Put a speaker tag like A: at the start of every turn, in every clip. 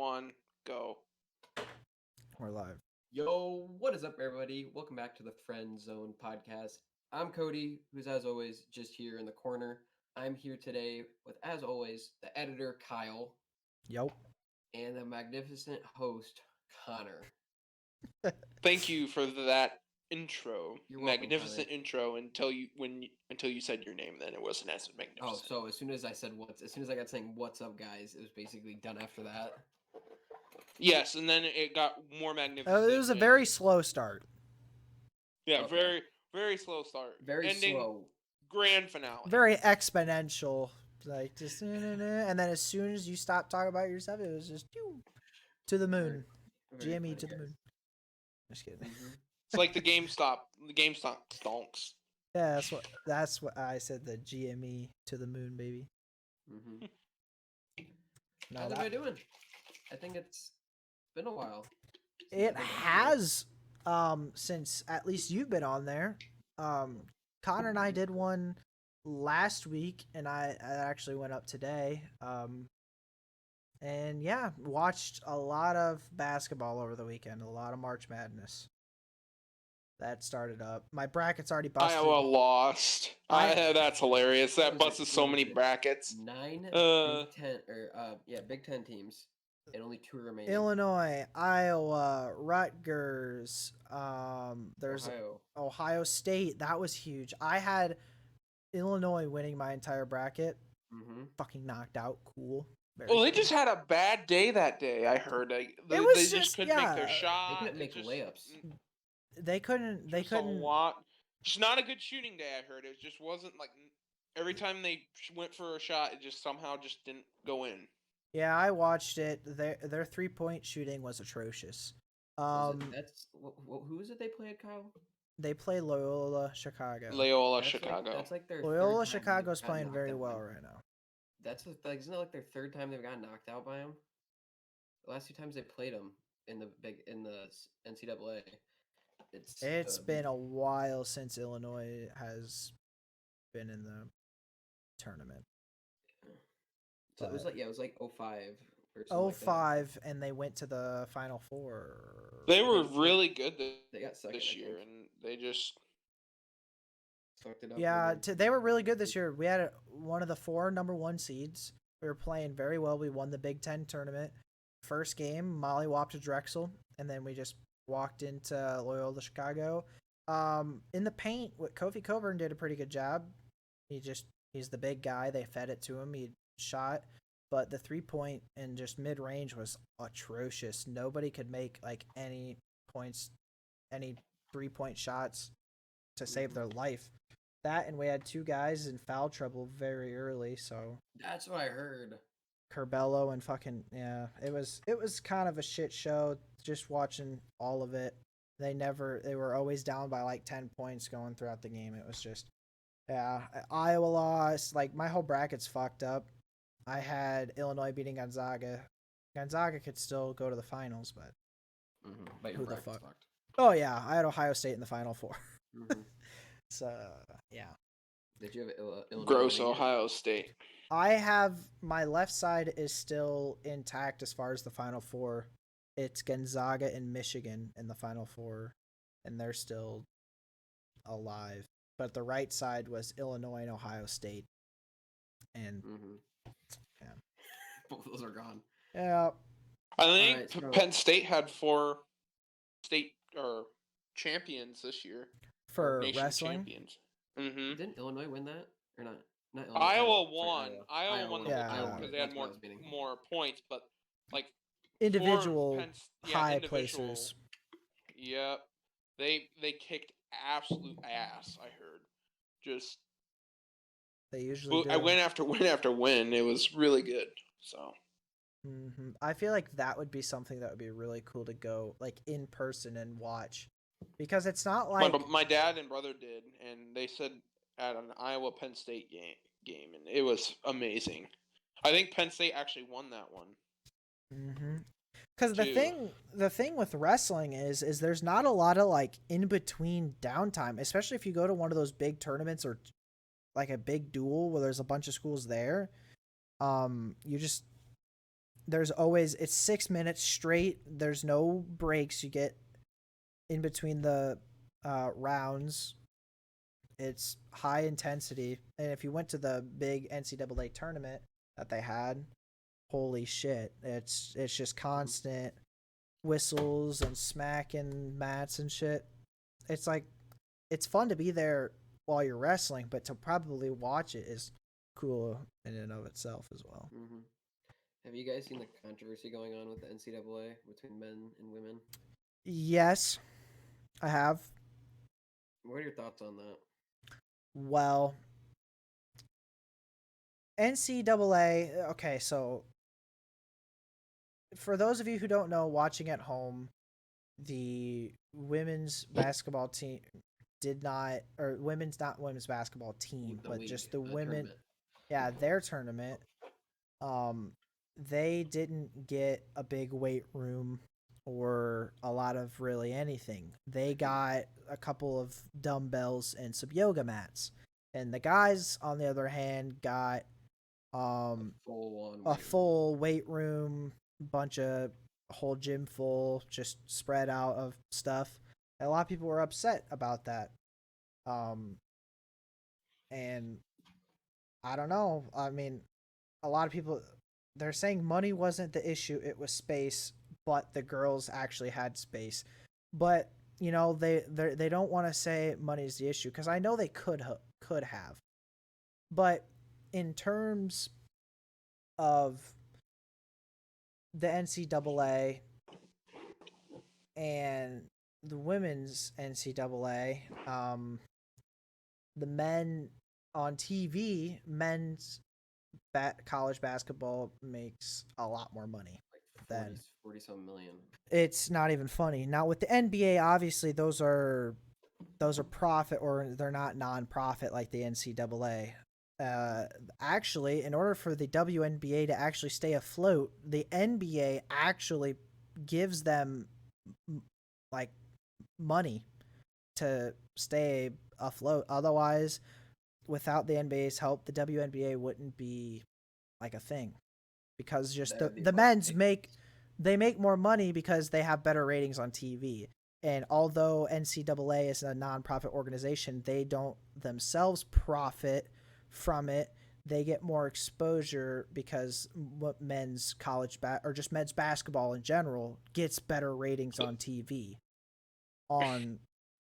A: 1, go.
B: We're live.
C: Yo, what is up, everybody? Welcome back to the Friendzone podcast. I'm Cody, who's as always just here in the corner. I'm here today with, as always, the editor Kyle.
B: Yep.
C: And the magnificent host Connor.
A: Thank you for that intro.
C: You're welcome,
A: magnificent
C: Connor.
A: Intro until you said your name. Then it wasn't as magnificent.
C: Oh, so as soon as I got saying "What's up, guys," it was basically done after that.
A: Yes, and then it got more magnificent.
B: It was a very slow start.
A: Yeah,
C: Okay.
A: very, very slow start.
C: Very
A: Ending
C: slow.
A: Grand finale.
B: Very exponential. Like just and then as soon as you stop talking about yourself, it was just to the moon.
C: Very
B: GME
C: funny,
B: to the
C: guys.
B: moon. Just kidding.
C: Mhm.
A: It's like the GameStop. The GameStop stonks.
B: Yeah, that's what I said. The GME to the moon, baby.
C: Mhm.
B: No,
C: How's everybody doing? I think it's been a while.
B: it has since at least you've been on there. Connor and I did one last week, and I actually went up today. And yeah, watched a lot of basketball over the weekend. A lot of March Madness. That started up. My bracket's already busted.
A: Iowa lost. That's hilarious. That busted so many brackets.
C: 9 Big Ten teams, and only 2 remaining.
B: Illinois, Iowa, Rutgers. There's Ohio State. That was huge. I had Illinois winning my entire bracket.
C: Mm-hmm.
B: Fucking knocked out. Cool.
A: They just had a bad day that day. I heard they just couldn't make their shot.
C: They couldn't make layups.
B: They couldn't.
A: Just not a good shooting day. I heard it just wasn't like every time they went for a shot, it just somehow just didn't go in.
B: Yeah, I watched it. Their 3-point shooting was atrocious.
C: Who is it they played, Kyle?
B: They play Loyola Chicago.
A: Chicago.
C: That's like their
B: Loyola Chicago's playing very well right now.
C: Isn't that like their third time they've gotten knocked out by them? The last 2 times they played them in the NCAA.
B: It's been a while since Illinois has been in the tournament.
C: So it was like 05 or something.
B: 05, and they went to the Final Four.
A: They were really good
C: they got second
A: this year, and they just
C: fucked it up.
B: Yeah, they were really good this year. We had one of the 4 number 1 seeds. We were playing very well. We won the Big Ten tournament. First game, mollywopped to Drexel, and then we just walked into Loyola Chicago. In the paint, what Kofi Coburn did a pretty good job. He's the big guy. They fed it to him. He shot, but the 3-point and just mid range was atrocious. Nobody could make like any points, any 3-point shots to save their life. That, and we had 2 guys in foul trouble very early. So
C: that's what I heard.
B: Curbelo and fucking it was kind of a shit show just watching all of it. They were always down by like 10 points going throughout the game. It was just Iowa lost. Like my whole bracket's fucked up. I had Illinois beating Gonzaga. Gonzaga could still go to the finals, but
C: But
B: who the fuck? Fucked. Oh yeah, I had Ohio State in the Final Four. So yeah.
C: Did you have Illinois?
A: Gross Ohio State.
B: I have my left side is still intact as far as the Final Four. It's Gonzaga and Michigan in the Final Four, and they're still alive. But the right side was Illinois and Ohio State, and yeah,
C: both of those are gone.
B: Yeah,
A: I think Penn State had 4 state or champions this year
B: for wrestling.
A: Champions.
C: Didn't Illinois win that or not? Not Illinois,
A: Iowa won. Iowa won the whole time because they had more points, but like
B: individual high placers.
A: Yep, they kicked absolute ass. I heard. Just
B: they usually do.
A: I win after win after win. It was really good. So.
B: I feel like that would be something that would be really cool to go like in person and watch, because it's not like
A: my dad and brother did, and they said at an Iowa Penn State game, and it was amazing. I think Penn State actually won that one.
B: Because the thing with wrestling is there's not a lot of like in between downtime, especially if you go to one of those big tournaments or like a big duel where there's a bunch of schools there. there's always it's 6 minutes straight. There's no breaks you get in between the rounds. It's high intensity, and if you went to the big NCAA tournament that they had, holy shit, it's just constant whistles and smacking mats and shit. It's like it's fun to be there while you're wrestling, but to probably watch it is cool in and of itself as well.
C: Mm-hmm. Have you guys seen the controversy going on with the NCAA between men and women?
B: Yes, I have.
C: What are your thoughts on that?
B: Well, NCAA. Okay, so for those of you who don't know, watching at home, the women's basketball team did not, or women's not women's basketball team,
C: The
B: but
C: league,
B: just the women.
C: tournament.
B: Yeah, their tournament. Um, they didn't get a big weight room or a lot of really anything. They got a couple of dumbbells and some yoga mats. And the guys, on the other hand, got a full weight room, bunch of whole gym full, just spread out of stuff. And a lot of people were upset about that. And I don't know. I mean, a lot of people they're saying money wasn't the issue, it was space, but the girls actually had space. But you know, they don't want to say money's the issue because I know they could have. But in terms of the NCAA and the women's NCAA, the men on TV, men's college basketball makes a lot more money
C: like
B: than
C: 40 some million.
B: It's not even funny. Now with the NBA, obviously those are profit, or they're not non-profit like the NCAA. Actually, in order for the WNBA to actually stay afloat, the NBA actually gives them like money to stay afloat. Otherwise, without the NBA's help, the WNBA wouldn't be like a thing, because just the men's make more money because they have better ratings on TV. And although NCAA is a nonprofit organization, they don't themselves profit from it. They get more exposure because men's college or just men's basketball in general gets better ratings on TV on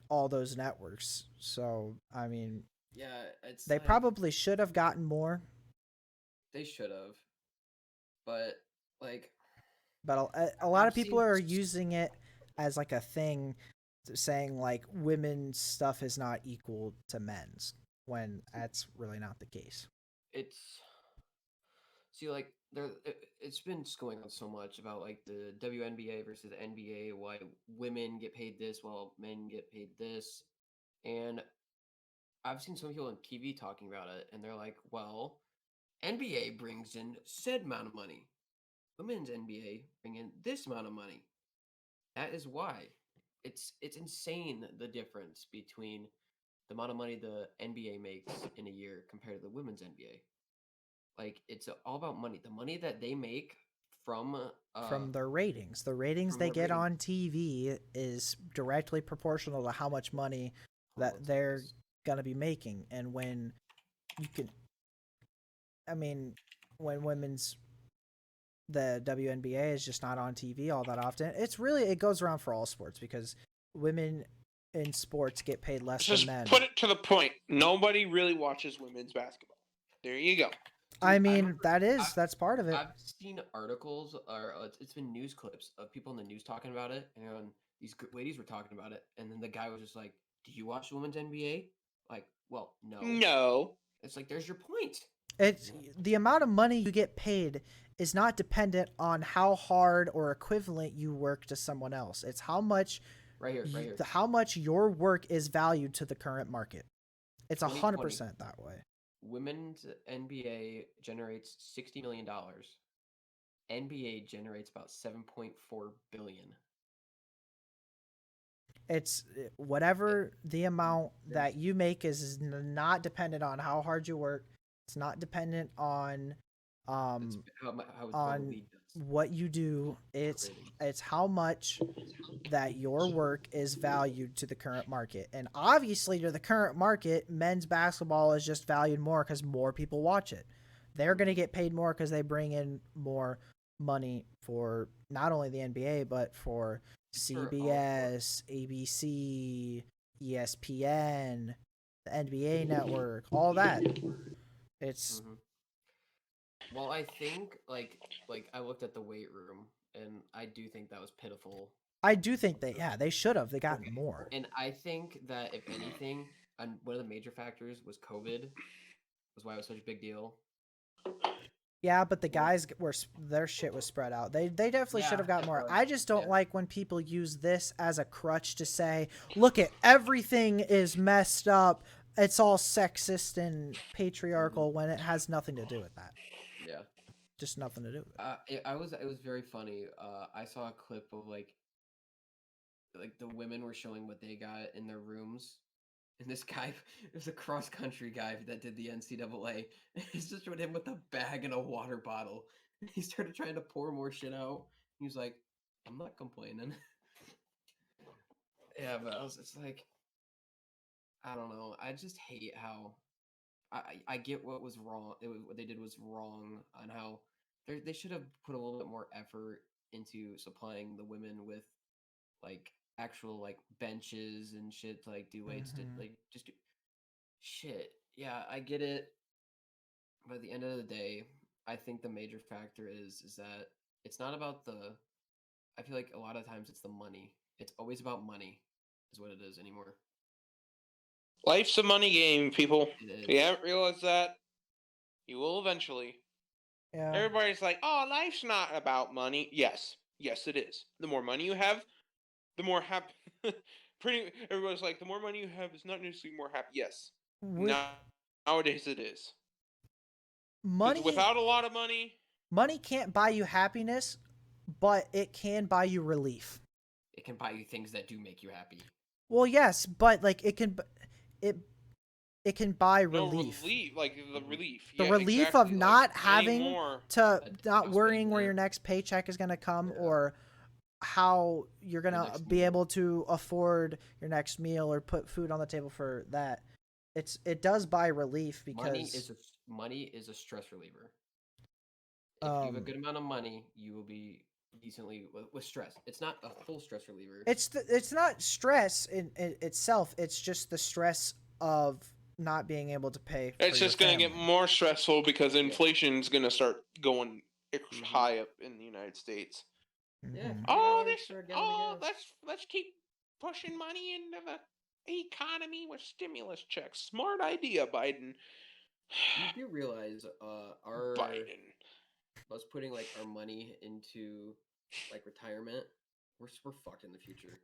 B: all those networks. So, I mean,
C: yeah,
B: they probably should have gotten more.
C: They should have. But like
B: But a lot of people are using it as like a thing, saying like women's stuff is not equal to men's, when that's really not the case.
C: It's like it's been going on so much about like the WNBA versus the NBA, why women get paid this while men get paid this. And I've seen some people on TV talking about it, and they're like, well, NBA brings in said amount of money. Women's NBA bring in this amount of money. That is why. It's insane the difference between the amount of money the NBA makes in a year compared to the women's NBA. Like it's all about money. The money that they make from
B: their ratings. The ratings they get on TV is directly proportional to how much money that they're going to be making. And when the WNBA is just not on TV all that often, it goes around for all sports, because women in sports get paid less than men.
A: Put it to the point. Nobody really watches women's basketball. There you go.
B: I mean, that's part of it.
C: I've seen articles, or it's been news clips of people in the news talking about it, and these ladies were talking about it, and then the guy was just like, "Do you watch the women's NBA?" Like, well, no.
A: No.
C: It's like, there's your point.
B: It's the amount of money you get paid is not dependent on how hard or equivalent you work to someone else. It's how much
C: right here.
B: How much your work is valued to the current market. It's 100% that way.
C: Women's NBA generates $60 million. NBA generates about $7.4 billion.
B: It's whatever the amount that you make is not dependent on how hard you work. It's not dependent on
C: how the league does.
B: what you do. It's how much that your work is valued to the current market. And obviously to the current market, men's basketball is just valued more because more people watch it. They're going to get paid more because they bring in more money for not only the NBA, but for CBS, ABC, ESPN, the NBA network, all that. It's
C: Well, I think like I looked at the weight room, and I do think that was pitiful.
B: I do think they should have. They got more.
C: And I think that if anything, and one of the major factors was COVID, was why it was such a big deal.
B: Yeah, but the guys their shit was spread out. They definitely should have got more. I just don't like when people use this as a crutch to say, "Look at everything is messed up. It's all sexist and patriarchal," when it has nothing to do with that.
C: Yeah,
B: just nothing to do with it.
C: It was very funny. I saw a clip of like the women were showing what they got in their rooms. And this guy, it was a cross country guy that did the NCAA. He's just showed him with a bag and a water bottle. He started trying to pour more shit out. He was like, "I'm not complaining." Yeah, but it's like, I don't know. I just hate how I get what was wrong. What they did was wrong on how they should have put a little bit more effort into supplying the women with like actual like benches and shit to like do weights to like just do shit. Yeah, I get it. But at the end of the day, I think the major factor is that it's not about the I feel like a lot of times it's the money. It's always about money is what it is anymore.
A: Life's a money game, people.
C: It is.
A: If you haven't realized that, you will eventually.
B: Yeah.
A: Everybody's like, "Oh, life's not about money." Yes, it is. The more money you have, the more happy. Everybody's like, the more money you have is not necessarily more happy. Yes, nowadays it is.
B: Money
A: without a lot of
B: money can't buy you happiness, but it can buy you relief.
C: It can buy you things that do make you happy.
B: Well, yes, but like it can buy relief.
A: No, relief, like the relief.
B: The
A: yeah,
B: relief
A: exactly.
B: of not
A: like
B: having not worrying where your next paycheck is going to come or how you're going to be able to afford your next meal or put food on the table for that. It does buy relief because
C: money is a stress reliever. If you have a good amount of money, you will be decently with stress. It's not a full stress reliever.
B: It's not stress in itself. It's just the stress of not being able to pay.
A: It's just going to get more stressful because inflation is going to start going high up in the United States.
C: Yeah.
A: Let's keep pushing money into the economy with stimulus checks. Smart idea, Biden.
C: You do realize
A: Biden.
C: Us putting like our money into like retirement, we're fucked in the future.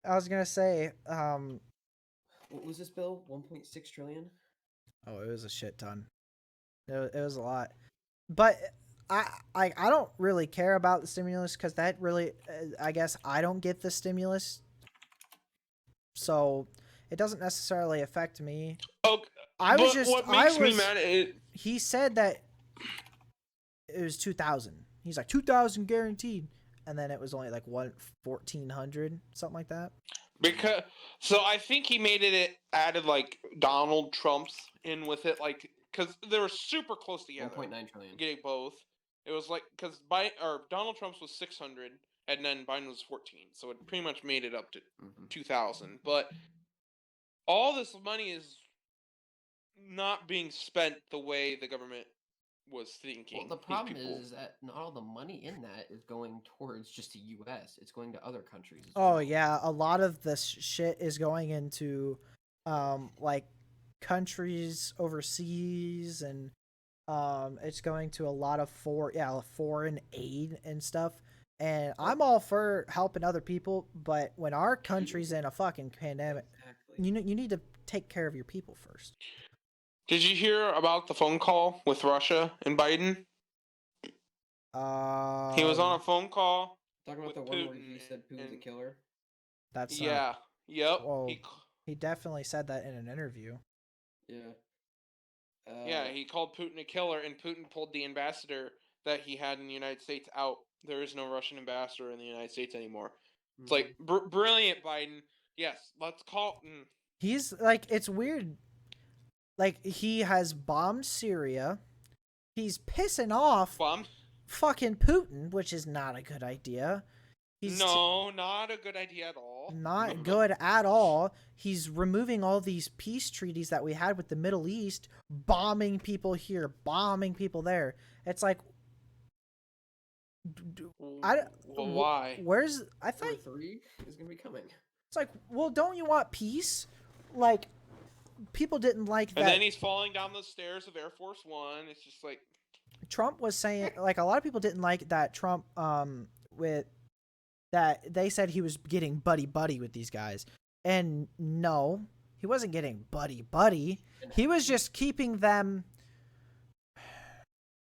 B: I was gonna say,
C: what was this bill? 1.6 trillion.
B: Oh, it was a shit ton. It was a lot, but I don't really care about the stimulus because that really, I guess I don't get the stimulus, so it doesn't necessarily affect me.
A: Okay, what makes me mad?
B: He said that it was 2,000. He's like 2,000 guaranteed, and then it was only like 1,400, something like that.
A: So I think he added like Donald Trump's in with it, like because they were super close together.
C: 1.9 trillion.
A: Getting both. It was like because Donald Trump's was 600 and then Biden was 14, so it pretty much made it up to 2,000. But all this money is not being spent the way the government was thinking.
C: Well, the problem is that not all the money in that is going towards just the U.S. It's going to other countries.
B: Oh yeah, a lot of this shit is going into, like, countries overseas, and it's going to a lot of foreign aid and stuff. And I'm all for helping other people, but when our country's in a fucking pandemic, you need to take care of your people first.
A: Did you hear about the phone call with Russia and Biden? He was on a phone call.
C: Talking about the one where he said Putin's a killer.
B: That's
A: yep.
B: Well, he definitely said that in an interview.
C: Yeah.
A: Yeah, he called Putin a killer, and Putin pulled the ambassador that he had in the United States out. There is no Russian ambassador in the United States anymore. It's like brilliant, Biden. Yes, let's call.
B: He's like, it's weird. Like, he has bombed Syria. He's pissing off
A: Bombed?
B: fucking Putin, which is not a good idea.
A: No, not a good idea at all.
B: Not good at all. He's removing all these peace treaties that we had with the Middle East, bombing people here, bombing people there. It's like,
A: why?
B: Where's I thought
C: War 3 is gonna be coming.
B: It's like, well, don't you want peace? Like, people didn't like that.
A: And then he's falling down the stairs of Air Force One. It's just like
B: Trump was saying, like, a lot of people didn't like that Trump with that they said he was getting buddy with these guys, and no, he wasn't getting buddy. He was just keeping them.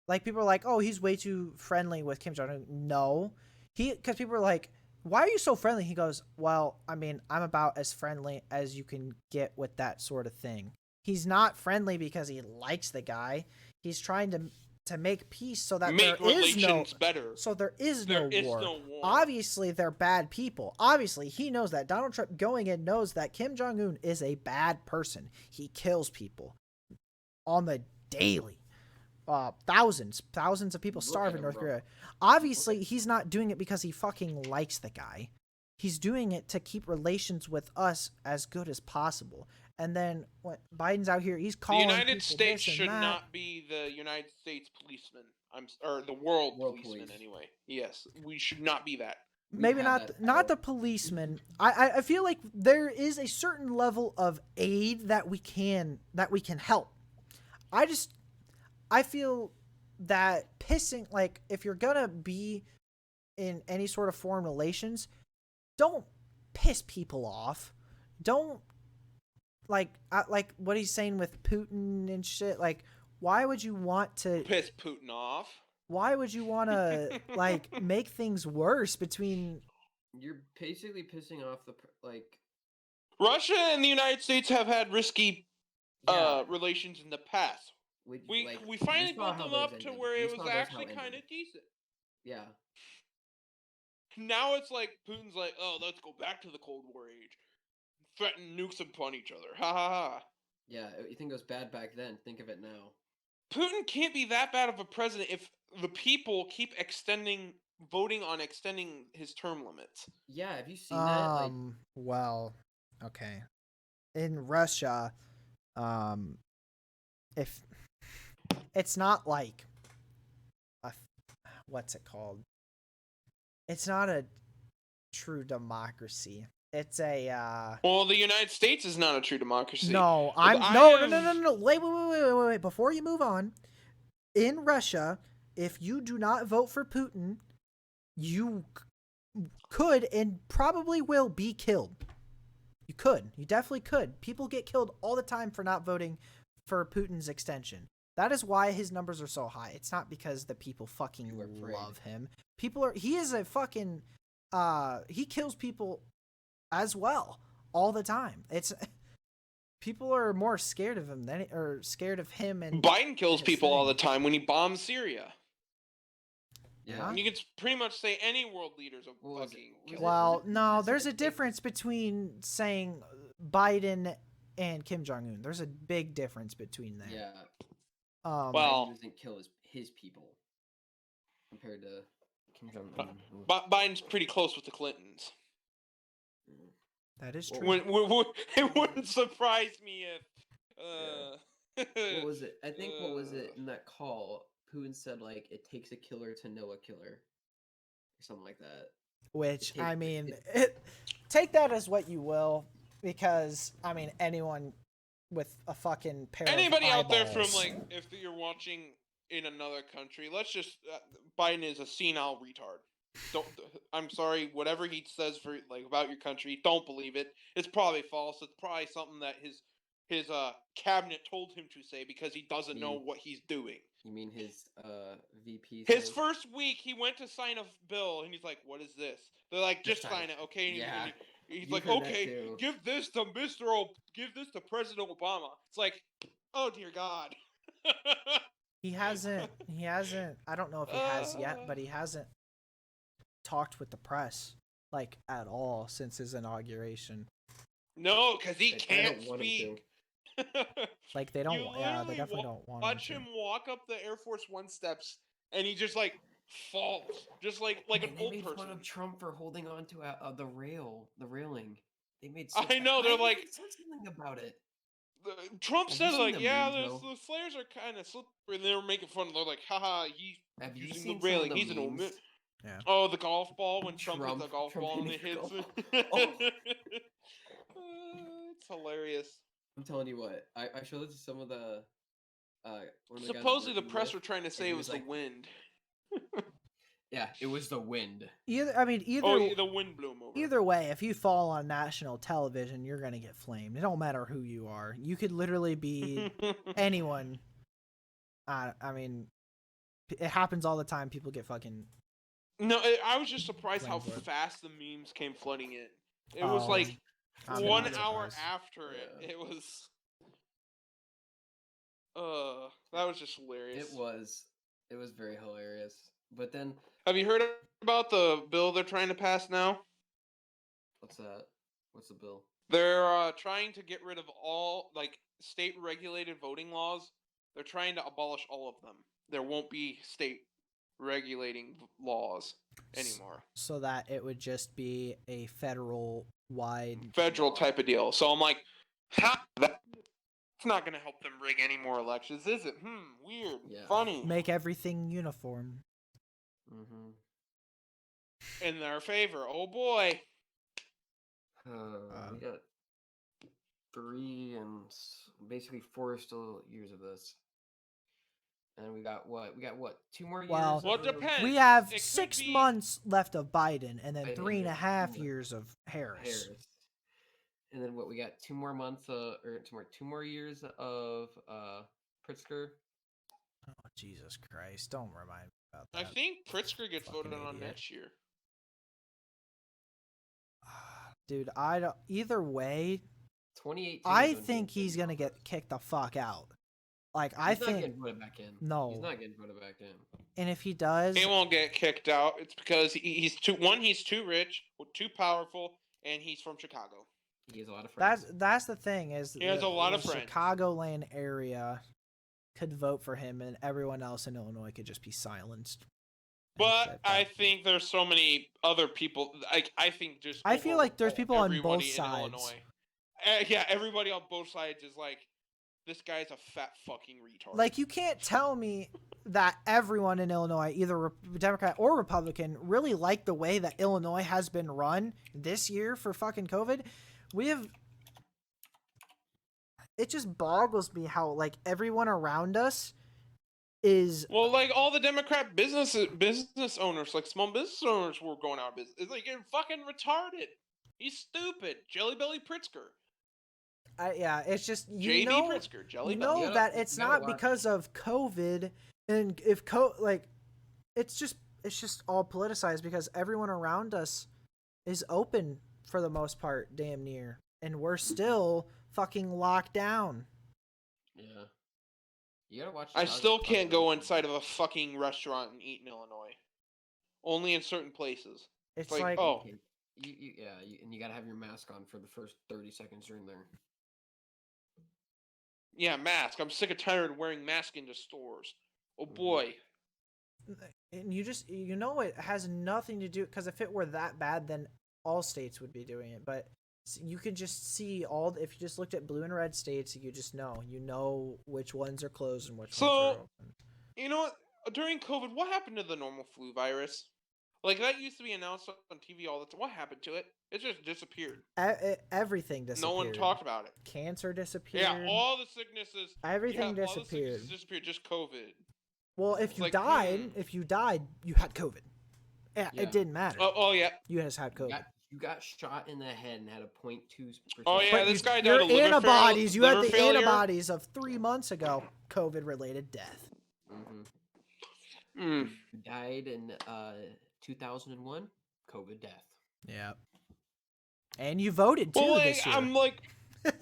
B: Like, people are like, oh, he's way too friendly with Kim Jong-un. No, because people are like, why are you so friendly? He goes, well, I mean, I'm about as friendly as you can get with that sort of thing. He's not friendly because he likes the guy. He's trying to make peace so that
A: make relations better.
B: So there is
A: no
B: war.
A: No war.
B: Obviously, they're bad people. Obviously, he knows that. Donald Trump going in knows that Kim Jong-un is a bad person. He kills people on the daily. Thousands of people starve in North Korea. Obviously, he's not doing it because he fucking likes the guy. He's doing it to keep relations with us as good as possible. And then when Biden's out here, he's calling
A: the United States should
B: that.
A: not be the United States policeman. Or the world policeman
C: police.
A: Anyway. Yes, we should not be that.
B: Maybe not the policeman. I feel like there is a certain level of aid that we can help. I feel that pissing, like, if you're gonna be in any sort of foreign relations, don't piss people off. Don't, like what he's saying with Putin and shit. Like, why would you want to
A: piss Putin off?
B: Why would you want to like make things worse between?
C: You're basically pissing off
A: Russia and the United States have had risky relations in the past. We finally built them up to where it was actually kind of decent.
C: Yeah.
A: Now it's like Putin's like, oh, let's go back to the Cold War age, threaten nukes upon each other. Ha ha ha.
C: Yeah, you think it was bad back then? Think of it now.
A: Putin can't be that bad of a president if the people keep voting on extending his term limits.
C: Yeah, have you seen that?
B: Well, okay. In Russia, if it's not like what's it called? It's not a true democracy. It's a
A: Well, the United States is not a true democracy.
B: No, no. Wait. Before you move on, in Russia, if you do not vote for Putin, you could and probably will be killed. You could. You definitely could. People get killed all the time for not voting for Putin's extension. That is why his numbers are so high. It's not because the people fucking love him. He is a fucking, he kills people as well all the time. It's, people are more scared of him scared of him. And
A: Biden kills people all the time when he bombs Syria.
C: Yeah.
A: You can pretty much say any world leaders are fucking killed.
B: Well, no, there's a difference between saying Biden and Kim Jong-un. There's a big difference between that.
C: Yeah.
A: Well,
C: Biden doesn't kill his people compared to Kim Jong-un.
A: Biden's pretty close with the Clintons.
B: That is true.
A: It wouldn't surprise me if.
C: What was it? I think what was it in that call? Putin said like it takes a killer to know a killer, or something like that.
B: Which I mean, take that as what you will, because I mean anyone with a fucking pair
A: anybody
B: of
A: out there
B: eyeballs.
A: from like if you're watching in another country, let's just Biden is a senile retard. Don't. I'm sorry. Whatever he says for like about your country, don't believe it. It's probably false. It's probably something that his cabinet told him to say because he doesn't know what he's doing.
C: You mean his VP?
A: His first week, he went to sign a bill, and he's like, "What is this?" They're like, "Just sign it, okay?" And
C: yeah.
A: He's like, "Okay, give this to President Obama." It's like, oh dear God.
B: He hasn't. He hasn't. I don't know if he has yet, but he hasn't talked with the press like at all since his inauguration.
A: No, because he
C: I
A: can't
C: don't want him
A: speak.
B: Like they don't.
A: You
B: Yeah, they
A: literally
B: definitely don't want
A: watch
B: him
A: him walk up the Air Force One steps, and he just like falls, just like an
C: Man, they
A: old
C: made
A: person.
C: fun of Trump for holding on to the railing. They made.
A: I know, they're like-
C: said something about it.
A: Trump
C: Have
A: said
C: you seen
A: like,
C: the
A: yeah,
C: memes,
A: the Slayers are kind of slippery. And they were making fun. They're like, haha, he's
C: Have you
A: using
C: seen
A: the railing.
C: some of
A: He's
C: the
A: an old man.
C: memes?
B: Yeah.
A: Oh, the golf ball when Trump hits
C: Trump-
A: a golf
C: Trump
A: ball and
C: hitting
A: it
C: a
A: hits.
C: golf
A: it.
C: ball.
A: It's hilarious.
C: I'm telling you what. I showed it to some of the. One of the guys I'm
A: Supposedly, the
C: working
A: press
C: with,
A: were trying to say
C: he
A: it
C: was
A: was
C: like-
A: the wind.
C: Yeah, it was the wind.
A: Oh, the wind blew him over.
B: Either way, if you fall on national television, you're gonna get flamed. It don't matter who you are. You could literally be anyone. I mean, it happens all the time. People get fucking.
A: No, I was just surprised how
B: Flamed for it.
A: fast the memes came flooding in. It was
B: Oh,
A: like
B: I'm
A: 1
B: not
A: hour
B: surprised.
A: after it.
C: Yeah.
A: It was. That was just hilarious.
C: It was very hilarious. But then,
A: Have you heard about the bill they're trying to pass now?
C: what's that? What's the bill?
A: They're trying to get rid of all state regulated voting laws. They're trying to abolish all of them. There won't be state regulating laws anymore.
B: So that it would just be a federal wide.
A: Federal type of deal. So I'm like, how? That's not going to help them rig any more elections, is it? Weird.
C: Yeah.
A: Funny.
B: Make everything uniform.
C: Mm-hmm.
A: In their favor. Oh boy.
C: We got 3 and basically 4 still years of this. And we got what? 2 more years?
B: Well,
A: Well, it
C: of
A: depends.
B: We have
A: It could
B: 6
A: be-
B: months left of Biden, and then
C: Biden,
B: 3.5
C: yeah.
B: years of Harris.
C: Harris. And then what? We got 2 more months, or 2 more years of Pritzker.
B: Oh Jesus Christ! Don't remind me about
A: I
B: that.
A: think Pritzker gets
B: Fucking
A: voted on
B: idiot.
A: next year.
B: Dude, I don't. Either way,
C: 2018.
B: I
C: is when
B: think
C: he was
B: he's gonna
C: getting
B: get kicked the fuck out. Like
C: voted.
B: I
C: He's not
B: think,
C: getting voted back in.
B: No.
C: He's not getting voted back in.
B: and if he does,
A: He won't get kicked out. It's because he's too rich, too powerful, and he's from Chicago.
C: He has a lot of friends.
B: that's the thing is
A: He has a lot of
B: the
A: friends.
B: Chicagoland area could vote for him, and everyone else in Illinois could just be silenced. and
A: But
B: shit,
A: I think there's so many other people. I think just.
B: I feel like there's people on both
A: everybody in
B: sides.
A: Illinois. Yeah, everybody on both sides is like, this guy's a fat fucking retard.
B: Like, you can't tell me that everyone in Illinois, either Democrat or Republican, really like the way that Illinois has been run this year for fucking COVID. It just boggles me how, like, everyone around us is.
A: Well, like all the Democrat business owners, like small business owners, were going out of business. It's like, you're fucking retarded. He's stupid. Jelly Belly Pritzker.
B: Yeah, it's just
A: JB Pritzker. Jelly
B: you
A: Belly.
B: know that it's
C: gotta
B: not
C: watch.
B: because of COVID, and if it's just all politicized because everyone around us is open for the most part, damn near, and we're still fucking locked down.
C: Yeah. You gotta watch.
A: I
C: Chicago
A: still
C: Cubs
A: can't go
C: games.
A: inside of a fucking restaurant and eat in Illinois. Only in certain places.
B: It's
A: Like,
B: like,
A: oh.
C: And you gotta have your mask on for the first 30 seconds you're in there.
A: Yeah, mask. I'm sick and tired of wearing masks into stores. Oh
C: Mhm.
A: boy.
B: and it has nothing to do, because if it were that bad, then all states would be doing it. But you can just see if you just looked at blue and red states, you just know which ones are closed and which ones are open.
A: You know what? During COVID, what happened to the normal flu virus? Like, that used to be announced on TV all the time. What happened to it? It just disappeared.
B: Everything disappeared.
A: No one talked about it.
B: Cancer disappeared.
A: Yeah, all the sicknesses.
B: Everything
A: all the
B: disappeared.
A: sicknesses disappeared. Just COVID.
B: Well, if
A: It's
B: you
A: like,
B: died, you had COVID. Yeah,
C: Yeah.
B: it didn't matter.
A: Oh yeah.
B: You just had COVID.
C: You got shot in the head and had a 0.2%.
A: Oh, yeah,
B: But
A: this guy died
B: your
A: of liver
B: antibodies. You had
A: liver
B: the
A: failure.
B: antibodies of 3 months ago. COVID-related death.
C: Mm-hmm.
A: Mm.
C: Died in 2001. COVID death.
B: Yeah. And you voted too
A: Well,
B: this year.
A: I'm like,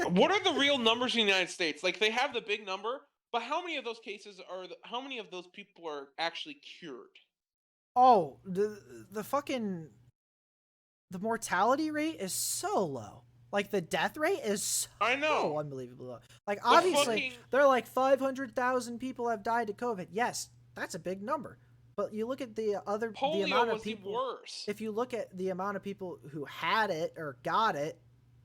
A: what are the real numbers in the United States? Like, they have the big number, But how many of those cases how many of those people are actually cured?
B: Oh, the fucking the mortality rate is so low. Like the death rate is so
A: I know.
B: unbelievably low. Like
A: The
B: obviously
A: fucking
B: they're like 500,000 people have died of COVID. Yes, that's a big number. But you look at the
A: polio
B: amount of
A: was the
B: people.
A: worst.
B: If you look at the amount of people who had it or got it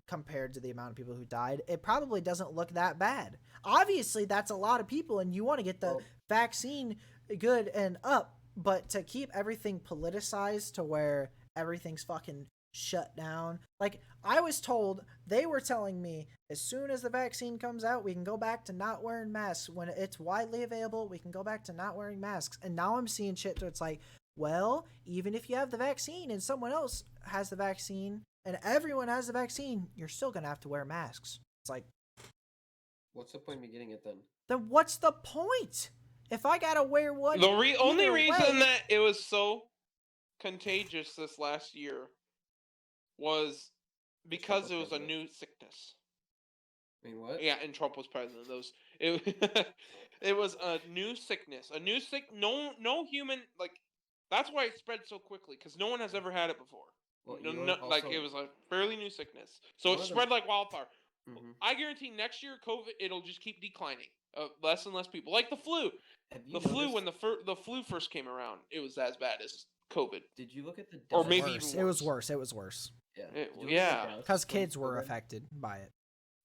B: compared to the amount of people who died, it probably doesn't look that bad. Obviously, that's a lot of people, and you want to get the vaccine good and up. But to keep everything politicized to where everything's fucking shut down. Like, I was told, they were telling me, as soon as the vaccine comes out, we can go back to not wearing masks. When it's widely available, we can go back to not wearing masks. And now I'm seeing shit where it's like, well, even if you have the vaccine and someone else has the vaccine and everyone has the vaccine, you're still going to have to wear masks. It's like,
C: what's the point of me getting it then?
B: Then what's the point? If I got to wear one,
A: The only
B: either
A: reason
B: way,
A: that it was so contagious this last year was because it was a new sickness.
C: I mean, what?
A: Yeah, and Trump was president. It was a new sickness, no human, like, that's why it spread so quickly, because no one has ever had it before.
C: Well,
A: Like, it was a fairly new sickness, so it spread like wildfire. I guarantee next year COVID it'll just keep declining. Less and less people, like the flu. The flu, when the flu first came around, it was as bad as COVID.
C: Did you look at the deaths?
A: Or maybe even worse.
B: It was worse. It was worse.
C: Yeah.
A: Yeah.
B: Because kids were affected by it.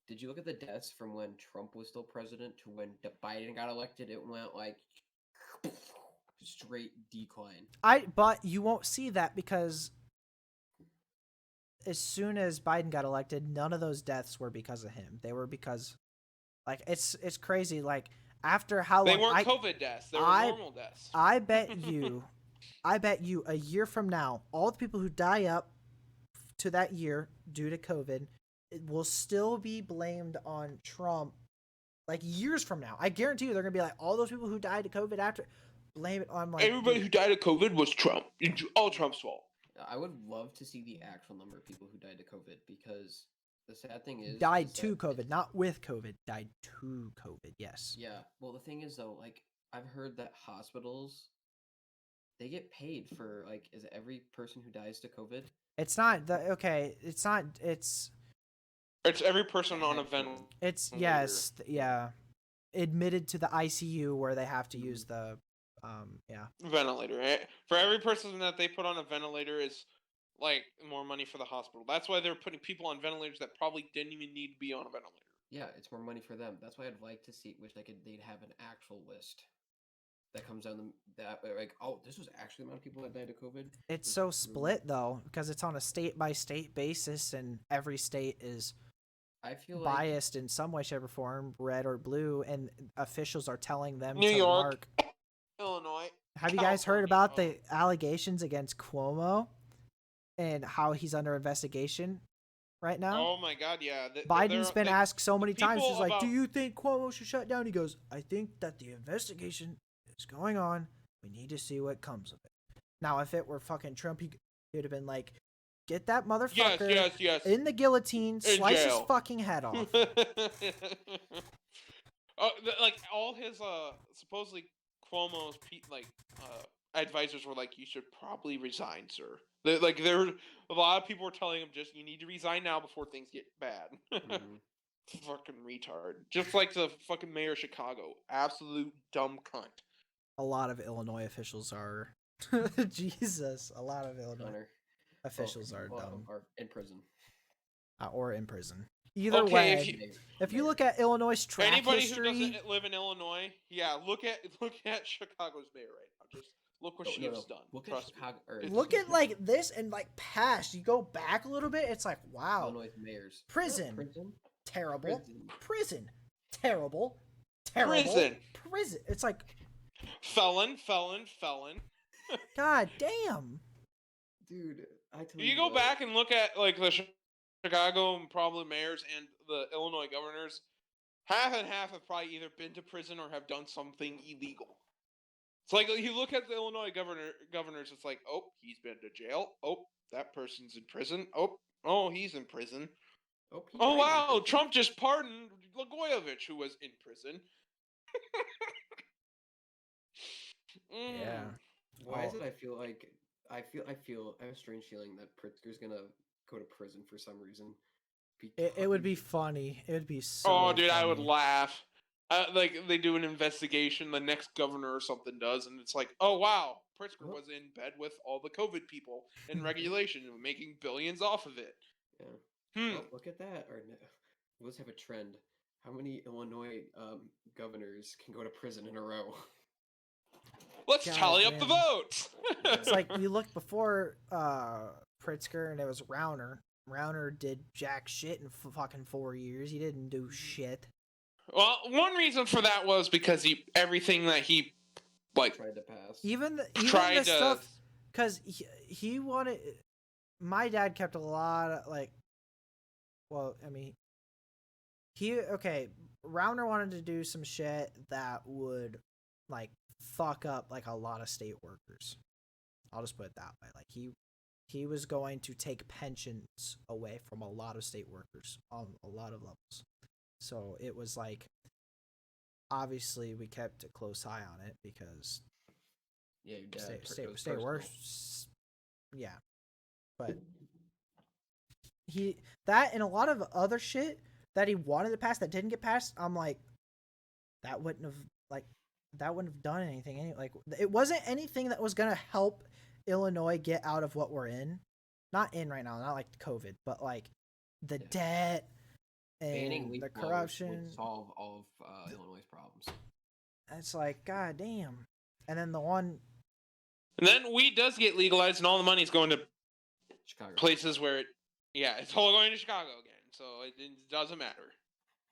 C: Did you look at the deaths from when Trump was still president to when Biden got elected? It went like straight decline.
B: But you won't see that because as soon as Biden got elected, none of those deaths were because of him. They were because, like, it's crazy. Like, after how long?
A: They weren't COVID deaths. They were normal deaths.
B: I bet you a year from now, all the people who die up to that year due to COVID, it will still be blamed on Trump. Like, years from now, I guarantee you, they're gonna be like, all those people who died of COVID after, blame it on, like,
A: everybody who died of COVID was Trump. It's all Trump's fault.
C: I would love to see the actual number of people who died of COVID, because the sad thing is
B: died to COVID, not with COVID. Died to COVID. Yes.
C: Yeah. Well, the thing is though, like, I've heard that hospitals, they get paid for, like, is it every person who dies to COVID?
B: It's not It's not. It's
A: every person on a ventilator.
B: It's yes. Yeah. Admitted to the ICU where they have to use the
A: ventilator. Right? For every person that they put on a ventilator is like more money for the hospital. That's why they're putting people on ventilators that probably didn't even need to be on a ventilator.
C: Yeah, it's more money for them. That's why I'd like to see, they'd have an actual list that comes down that like, oh, this was actually the amount of people that died of COVID.
B: It's so split though, because it's on a state by state basis, and every state is, I feel, biased in some way, shape, or form, red or blue, and officials are telling them
A: New
B: to
A: York, Illinois.
B: Have you guys heard about the allegations against Cuomo and how he's under investigation right now?
A: Oh my God, yeah.
B: Biden's been asked so many times. He's like, "Do you think Cuomo should shut down?" He goes, "I think that the investigation is going on. We need to see what comes of it." Now, if it were fucking Trump, he would have been like, "Get that motherfucker
A: yes.
B: in the guillotine, slice his fucking head off."
A: Like all his supposedly Cuomo's advisors were like, "You should probably resign, sir." There a lot of people were telling him, "Just you need to resign now before things get bad." Fucking retard. Just like the fucking mayor of Chicago, absolute dumb cunt.
B: A lot of Illinois officials are. Jesus, a lot of Illinois officials are dumb.
C: Or in prison.
B: Or in prison. Either way, if you look at Illinois' track
A: anybody
B: history,
A: who doesn't live in Illinois, look at Chicago's mayor right now. Just look what she's done.
C: Look at Chicago.
B: Look at like this and like past. You go back a little bit, it's like, wow.
C: Illinois mayors.
B: Prison. Terrible. Prison. Terrible. Prison. It's like
A: felon.
B: God damn.
C: Dude, I tell
A: you go back and look at like the Chicago and probably mayors and the Illinois governors, half and half have probably either been to prison or have done something illegal. It's like you look at the Illinois governors, it's like, oh, he's been to jail. Oh, that person's in prison. Oh, he's in prison. Oh wow, Trump just pardoned Blagojevich, who was in prison.
B: Yeah.
C: Why is
B: Oh.
C: it? I have a strange feeling that Pritzker's gonna go to prison for some reason.
B: It would be funny. It would be so
A: Oh, dude, I would
B: funny.
A: laugh. Like they do an investigation, the next governor or something does, and it's like, oh wow, Pritzker was in bed with all the COVID people in regulation, making billions off of it.
C: Yeah. Oh, look at that. Or no, let's have a trend. How many Illinois governors can go to prison in a row?
A: Let's
B: God
A: tally up the
B: damn.
A: votes.
B: It's like you look before Pritzker and it was Rauner. Rauner did jack shit in fucking 4 years. He didn't do shit.
A: Well, one reason for that was because everything that he like
C: Tried to pass.
B: Even
A: tried
B: the
A: to
B: stuff, because he wanted. My dad kept a lot of like. Well, I mean, Rauner wanted to do some shit that would like fuck up like a lot of state workers. I'll just put it that way. Like he was going to take pensions away from a lot of state workers on a lot of levels. So it was like, obviously we kept a close eye on it because
C: Yeah, your dad.
B: state workers. Yeah, but that and a lot of other shit that he wanted to pass that didn't get passed. I'm like, that wouldn't have done anything. Like it wasn't anything that was gonna help Illinois get out of what we're in. Not in right now, not like COVID, but like the debt and the corruption
C: would solve all of Illinois' problems.
B: It's like, god damn. And then
A: and then weed does get legalized, and all the money's going to
C: Chicago
A: places where it's all going to Chicago again. So it doesn't matter.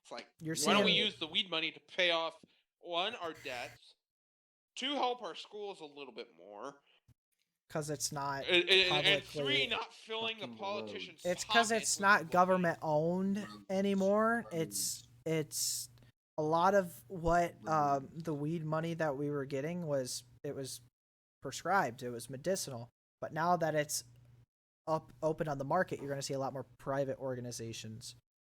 A: It's like, why don't we use the weed money to pay off, one, our debts, two, help our schools a little bit more,
B: because it's not
A: and three, not filling the politicians'
B: it's because it's not government owned anymore.
C: Roads.
B: It's a lot of what the weed money that we were getting was prescribed. It was medicinal. But now that it's open on the market, you're going to see a lot more private organizations.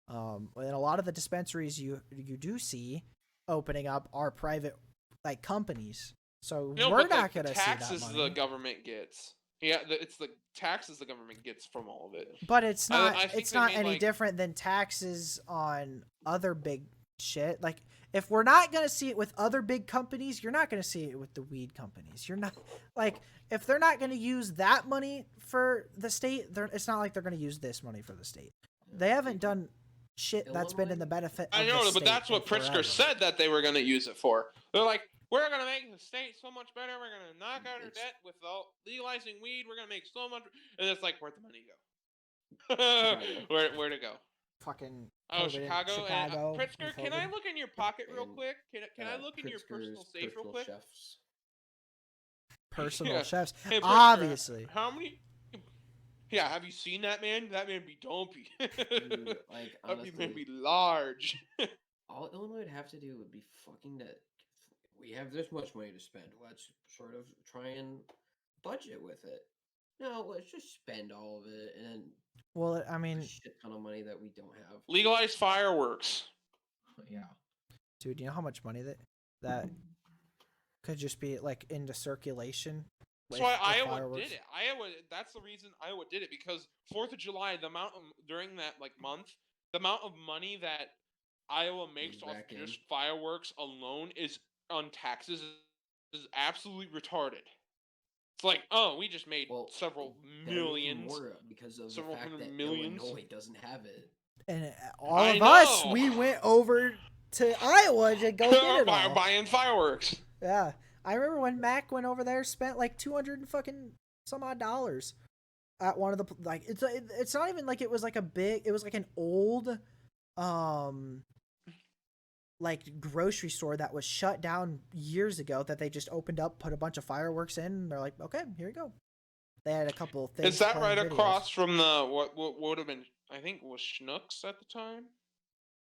B: And a lot of the dispensaries you do see opening up are private like companies. So we're not going to see that
A: taxes
B: money.
A: The government gets. Yeah, it's the taxes the government gets from all of it.
B: But it's not. It's not any
A: like,
B: different than taxes on other big shit. Like if we're not going to see it with other big companies, you're not going to see it with the weed companies. You're not like if they're not going to use that money for the state, it's not like they're going to use this money for the state. They haven't done shit that's been in the benefit of
A: I know,
B: the
A: but that's what Pritzker said that they were going to use it for. They're like, we're going to make the state so much better. We're going to knock out our debt with legalizing weed. We're going to make so much. And it's like, where'd the money go? Where'd it go?
B: Fucking
A: Chicago.
B: Chicago.
A: Pritzker, can I look in your pocket real quick? Can I look in your personal safe real quick?
C: Chefs.
B: Personal chefs.
A: Hey, Pritzker,
B: obviously.
A: How many? Yeah, have you seen that man? That man be dumpy.
C: Dude, like, honestly,
A: that man be large.
C: All Illinois would have to do would be fucking that. We have this much money to spend. Let's sort of try and budget with it. No, let's just spend all of it and.
B: Well, I mean,
C: a shit ton of money that we don't have.
A: Legalize fireworks.
C: Yeah.
B: Dude, you know how much money that could just be like into circulation?
A: That's why Iowa did it. That's the reason Iowa did it, because 4th of July, the amount during that month, the amount of money that Iowa makes off just fireworks alone is on taxes is absolutely retarded. It's like, oh, we just made several millions.
C: More because of the fact that Illinois doesn't have it.
B: And all of us, we went over to Iowa to go get it all.
A: Buying fireworks.
B: Yeah. I remember when Mac went over there, spent like $200 and fucking some odd dollars at one of the like. It's not even like it was like it was like an old, like grocery store that was shut down years ago that they just opened up, put a bunch of fireworks in, and they're like, okay, here you go. They had a couple of things.
A: Is that right across from the what would have been? I think it was Schnucks at the time.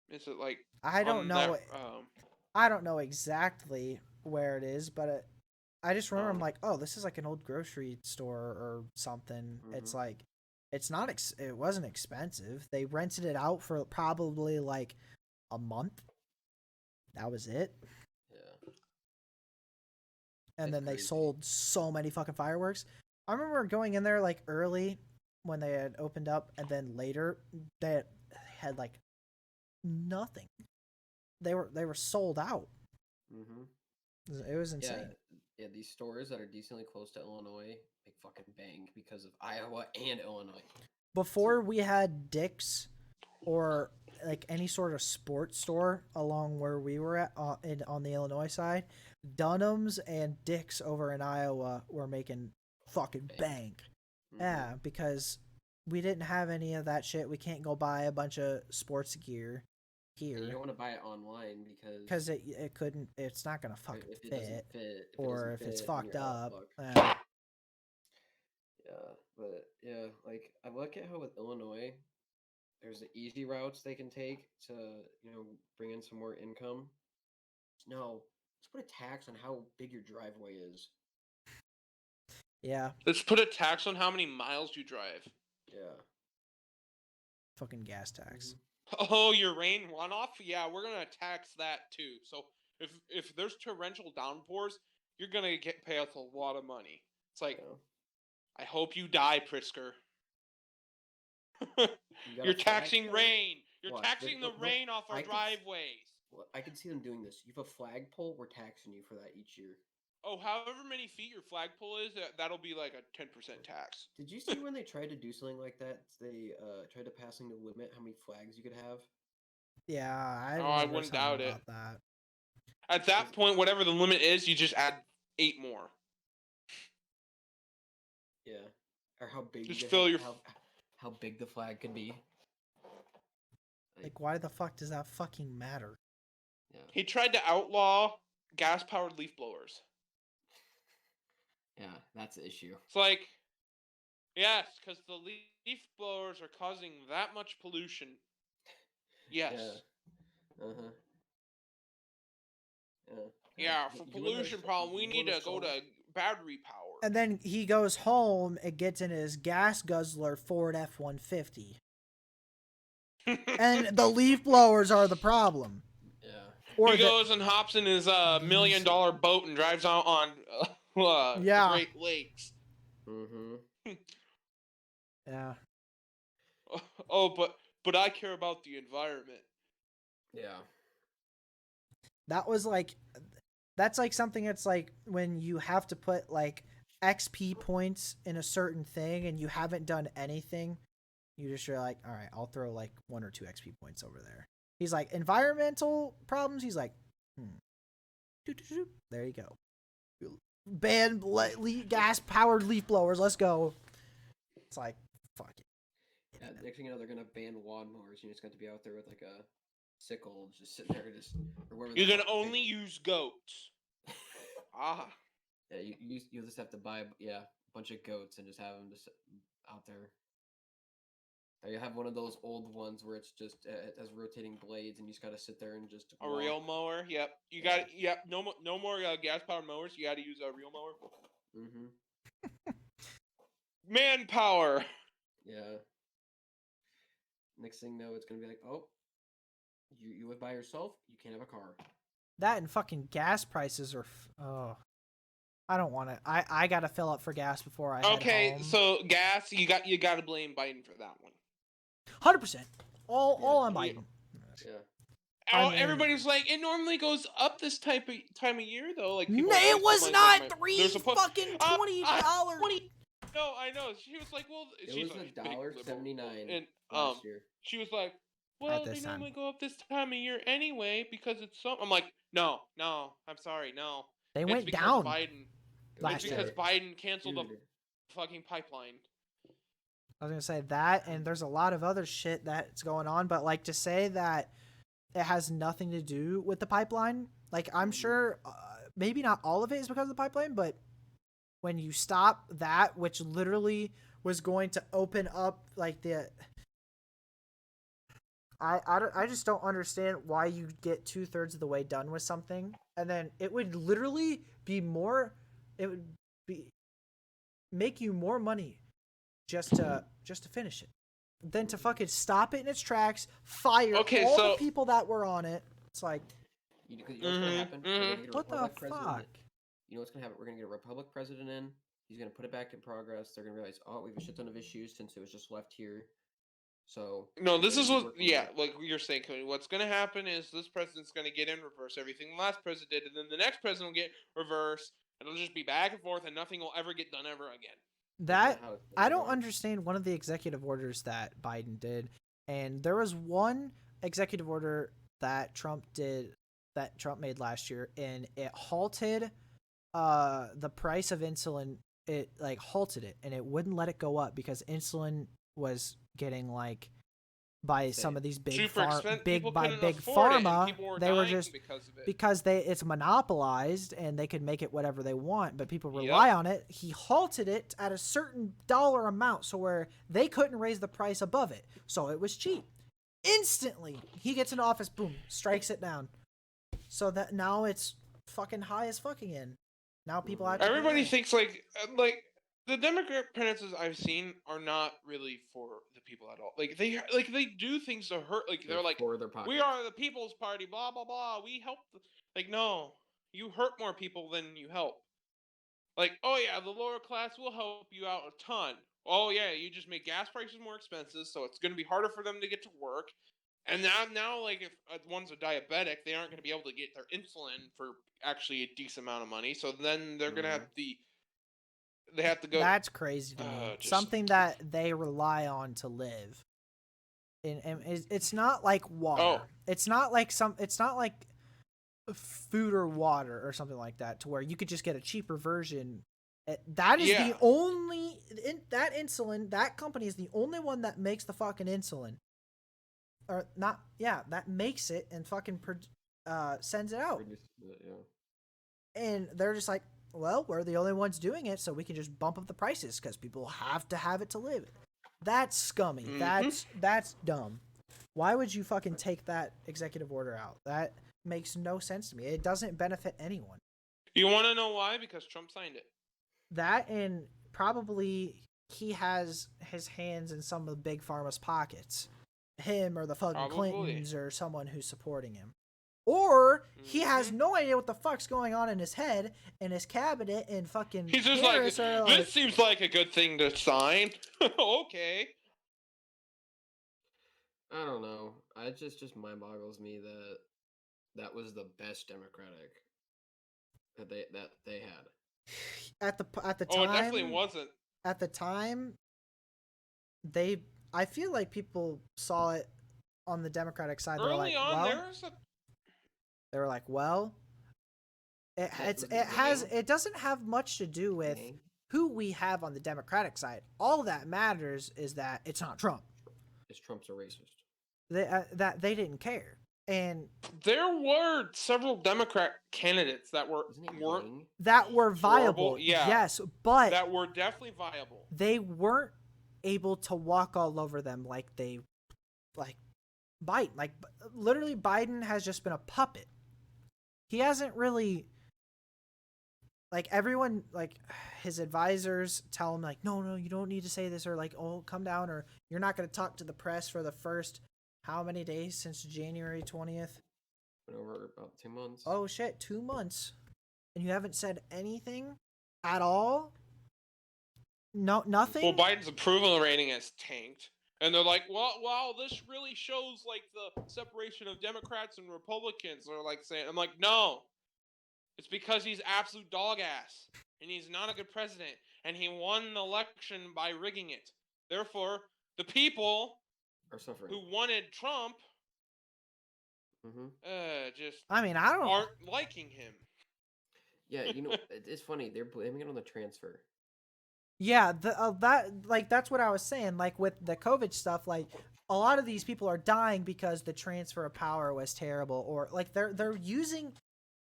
A: Is it like?
B: I don't know. I don't know exactly where it is, but I just remember I'm like, oh, this is like an old grocery store or something. Mm-hmm. It's like, it's not. It wasn't expensive. They rented it out for probably like a month. That was it. and
C: That's
B: then they
C: crazy.
B: sold so many fucking fireworks. I remember going in there like early when they had opened up, and then later they had like nothing. They were sold out.
C: Mm-hmm.
B: It was insane.
C: Yeah. These stores that are decently close to Illinois, they fucking bang because of Iowa and Illinois.
B: Before we had Dick's or like any sort of sports store along where we were at on the Illinois side, Dunham's and Dick's over in Iowa were making fucking bank.
C: Mm-hmm.
B: Yeah, because we didn't have any of that shit. We can't go buy a bunch of sports gear
C: And you
B: here
C: don't want to buy it online because
B: it couldn't. It's not gonna fucking
C: if it doesn't
B: fit,
C: fit,
B: or if it's
C: then
B: fucked
C: you're
B: up.
C: fucked. Yeah, but yeah, like I look at how with Illinois, there's the easy routes they can take to bring in some more income. No, let's put a tax on how big your driveway is.
B: Yeah,
A: Let's put a tax on how many miles you drive.
C: Yeah.
B: fucking gas tax.
A: Oh, your rain runoff? Yeah, we're gonna tax that too. So if there's torrential downpours, you're gonna pay us a lot of money. It's like,
C: Yeah.
A: I hope you die, Prisker.
C: You got
A: You're
C: a
A: taxing
C: flagpole?
A: rain. You're
C: Watch,
A: taxing the
C: look,
A: rain off our
C: I can s-
A: driveways.
C: Well, I can see them doing this. You have a flagpole, we're taxing you for that each year.
A: Oh, however many feet your flagpole is, that'll be like a 10% tax.
C: Did you see when they tried to do something like that? They tried to passing the limit how many flags you could have.
B: Yeah, I
A: Oh,
B: remember
A: I wouldn't
B: something
A: doubt it.
B: about that.
A: At that point, whatever the limit is, you just add 8 more.
C: Yeah, or how big
A: Just
C: you
A: fill
C: have,
A: your
C: how big the flag could be.
B: Like, why the fuck does that fucking matter?
C: Yeah.
A: He tried to outlaw gas-powered leaf blowers.
C: Yeah, that's the issue.
A: It's like, yes, because the leaf blowers are causing that much pollution. Yes.
C: Yeah. Uh-huh.
A: Yeah,
C: but
A: for
C: you wanna
A: pollution
C: s-
A: problem, we
C: you
A: need
C: wanna
A: to go
C: solve-
A: to battery power.
B: And then he goes home and gets in his gas guzzler Ford F-150. And the leaf blowers are the problem.
C: Yeah.
B: Or
A: he goes and hops in his $1 million boat and drives out on
B: Yeah.
A: the Great Lakes.
C: Mm-hmm.
B: Yeah.
A: Oh, but I care about the environment.
C: Yeah.
B: That's like something that's like when you have to put like XP points in a certain thing and you haven't done anything, you're like, all right, I'll throw like 1 or 2 XP points over there. He's like, environmental problems. He's like, there you go. Ban gas powered leaf blowers. Let's go. It's like, fuck it.
C: Yeah, next thing you know, they're gonna ban lawnmowers. You're just going to be out there with like a sickle, just sitting there, or wherever.
A: You can only use goats.
C: Yeah, you just have to buy a bunch of goats and just have them just out there. Or you have one of those old ones where it's just it has rotating blades, and you just gotta sit there and just
A: A reel mower. Yep. You got. Yep. No more gas powered mowers. You got to use a reel mower.
C: Mm-hmm.
A: Manpower.
C: Yeah. Next thing you know, it's gonna be like, oh, you live by yourself. You can't have a car.
B: That and fucking gas prices are. Oh, I don't want to. I gotta fill up for gas before I.
A: Okay, so gas. You got to blame Biden for that one.
B: 100%. All on Biden.
C: Yeah.
B: I mean,
A: everybody's like, it normally goes up this time of year though. Like
B: it was not fucking $20.
A: No, I know. She was like, well,
C: It was $1.79
A: and
C: last year.
A: she was like, well, they normally go up this time of year anyway because it's so. I'm like, no, I'm sorry, no.
B: They
A: It's
B: went
A: because
B: down
A: Biden.
B: last
A: It's because
B: year.
A: Biden canceled the fucking pipeline.
B: I was gonna say that, and there's a lot of other shit that's going on, but like to say that it has nothing to do with the pipeline, like I'm sure maybe not all of it is because of the pipeline, but when you stop that, which literally was going to open up like the I just don't understand why you get 2/3 of the way done with something and then it would literally be more, it would be make you more money just to finish it than to fucking stop it in its tracks, fire all the people that were on it. It's like,
C: You know what's gonna happen? They're gonna get
B: what
C: an
B: the
C: elect
B: fuck?
C: president. you know what's gonna happen? We're gonna get a Republic president in. He's gonna put it back in progress. They're gonna realize, oh, we have a shit ton of issues since it was just left here. So
A: No, this
C: they're
A: is
C: gonna
A: what.
C: keep working
A: Yeah,
C: on it.
A: like you're saying, Cody. What's going to happen is this president's going to get in reverse everything the last president did, and then the next president will get reverse. It'll just be back and forth, and nothing will ever get done ever again.
C: Isn't
B: That
C: how it's
B: I
C: been
B: don't
C: going?
B: understand one of the executive orders that Biden did, and there was one executive order that Trump made last year, and it halted the price of insulin. It like halted it, and it wouldn't let it go up because insulin was getting like by some of these big
A: Super expensive.
B: big
A: People
B: by
A: couldn't
B: big
A: afford it, and
B: pharma.
A: people were
B: They were
A: dying
B: just
A: because of it.
B: because it's monopolized and they could make it whatever they want, but people
A: Yep.
B: rely on it. He halted it at a certain dollar amount, so where they couldn't raise the price above it, so it was cheap. Instantly, he gets into office, boom, strikes it down, so that now it's fucking high as fucking in. Now people have to pay
A: Everybody
B: rent.
A: thinks like the Democrat penances I've seen are not really for the people at all. Like they do things to hurt. Like they're like,
C: for their pockets.
A: we are the people's party, blah blah blah. We help. Like no, you hurt more people than you help. Like, oh yeah, the lower class will help you out a ton. Oh yeah, you just make gas prices more expensive, so it's going to be harder for them to get to work. And now, like, if one's a diabetic, they aren't going to be able to get their insulin for actually a decent amount of money. So then they're going to have they have to go.
B: That's crazy to me. Something that they rely on to live. And it's not like water.
A: Oh.
B: It's not like food or water or something like that to where you could just get a cheaper version. That is the only that insulin, that company is the only one that makes the fucking insulin. Or not, yeah, that makes it and fucking sends it out. And they're just like, well, we're the only ones doing it, so we can just bump up the prices because people have to have it to live. That's scummy. That's dumb. Why would you fucking take that executive order out? That makes no sense to me. It doesn't benefit anyone.
A: You want to know why? Because Trump signed it.
B: That, and probably he has his hands in some of the big pharma's pockets. Him or the fucking Clintons or someone who's supporting him. Or he has no idea what the fuck's going on in his head and his cabinet and fucking
A: He's just
B: Harris
A: like, this seems like a good thing to sign. Okay.
C: I don't know. It just mind boggles me that was the best Democratic that they had.
B: At the time.
A: Oh, it definitely wasn't.
B: At the time, I feel like people saw it on the Democratic side.
A: Early on,
B: they were like, well, it doesn't have much to do with who we have on the Democratic side. All that matters is that it's not Trump.
C: Is Trump's a racist?
B: That they didn't care. And
A: there were several Democrat candidates that were
B: viable.
A: Horrible. Yeah.
B: Yes, but
A: that were definitely viable.
B: They weren't able to walk all over them like Biden. Like literally, Biden has just been a puppet. He hasn't really, like, everyone, like, his advisors tell him, like, no, you don't need to say this, or like, oh, come down, or you're not going to talk to the press for the first how many days since January 20th?
C: Been over about 2 months.
B: Oh shit, 2 months, and you haven't said anything at all. No, nothing.
A: Well, Biden's approval rating has tanked. And they're like, well, wow, this really shows, like, the separation of Democrats and Republicans. They're, like, saying, I'm like, no. It's because he's absolute dog ass. And he's not a good president. And he won the election by rigging it. Therefore, the people
C: are suffering.
A: Who wanted Trump aren't liking him.
C: Yeah, you know, it's funny. They're blaming it on the transfer.
B: Yeah, that's what I was saying. Like with the COVID stuff, like a lot of these people are dying because the transfer of power was terrible, or like they're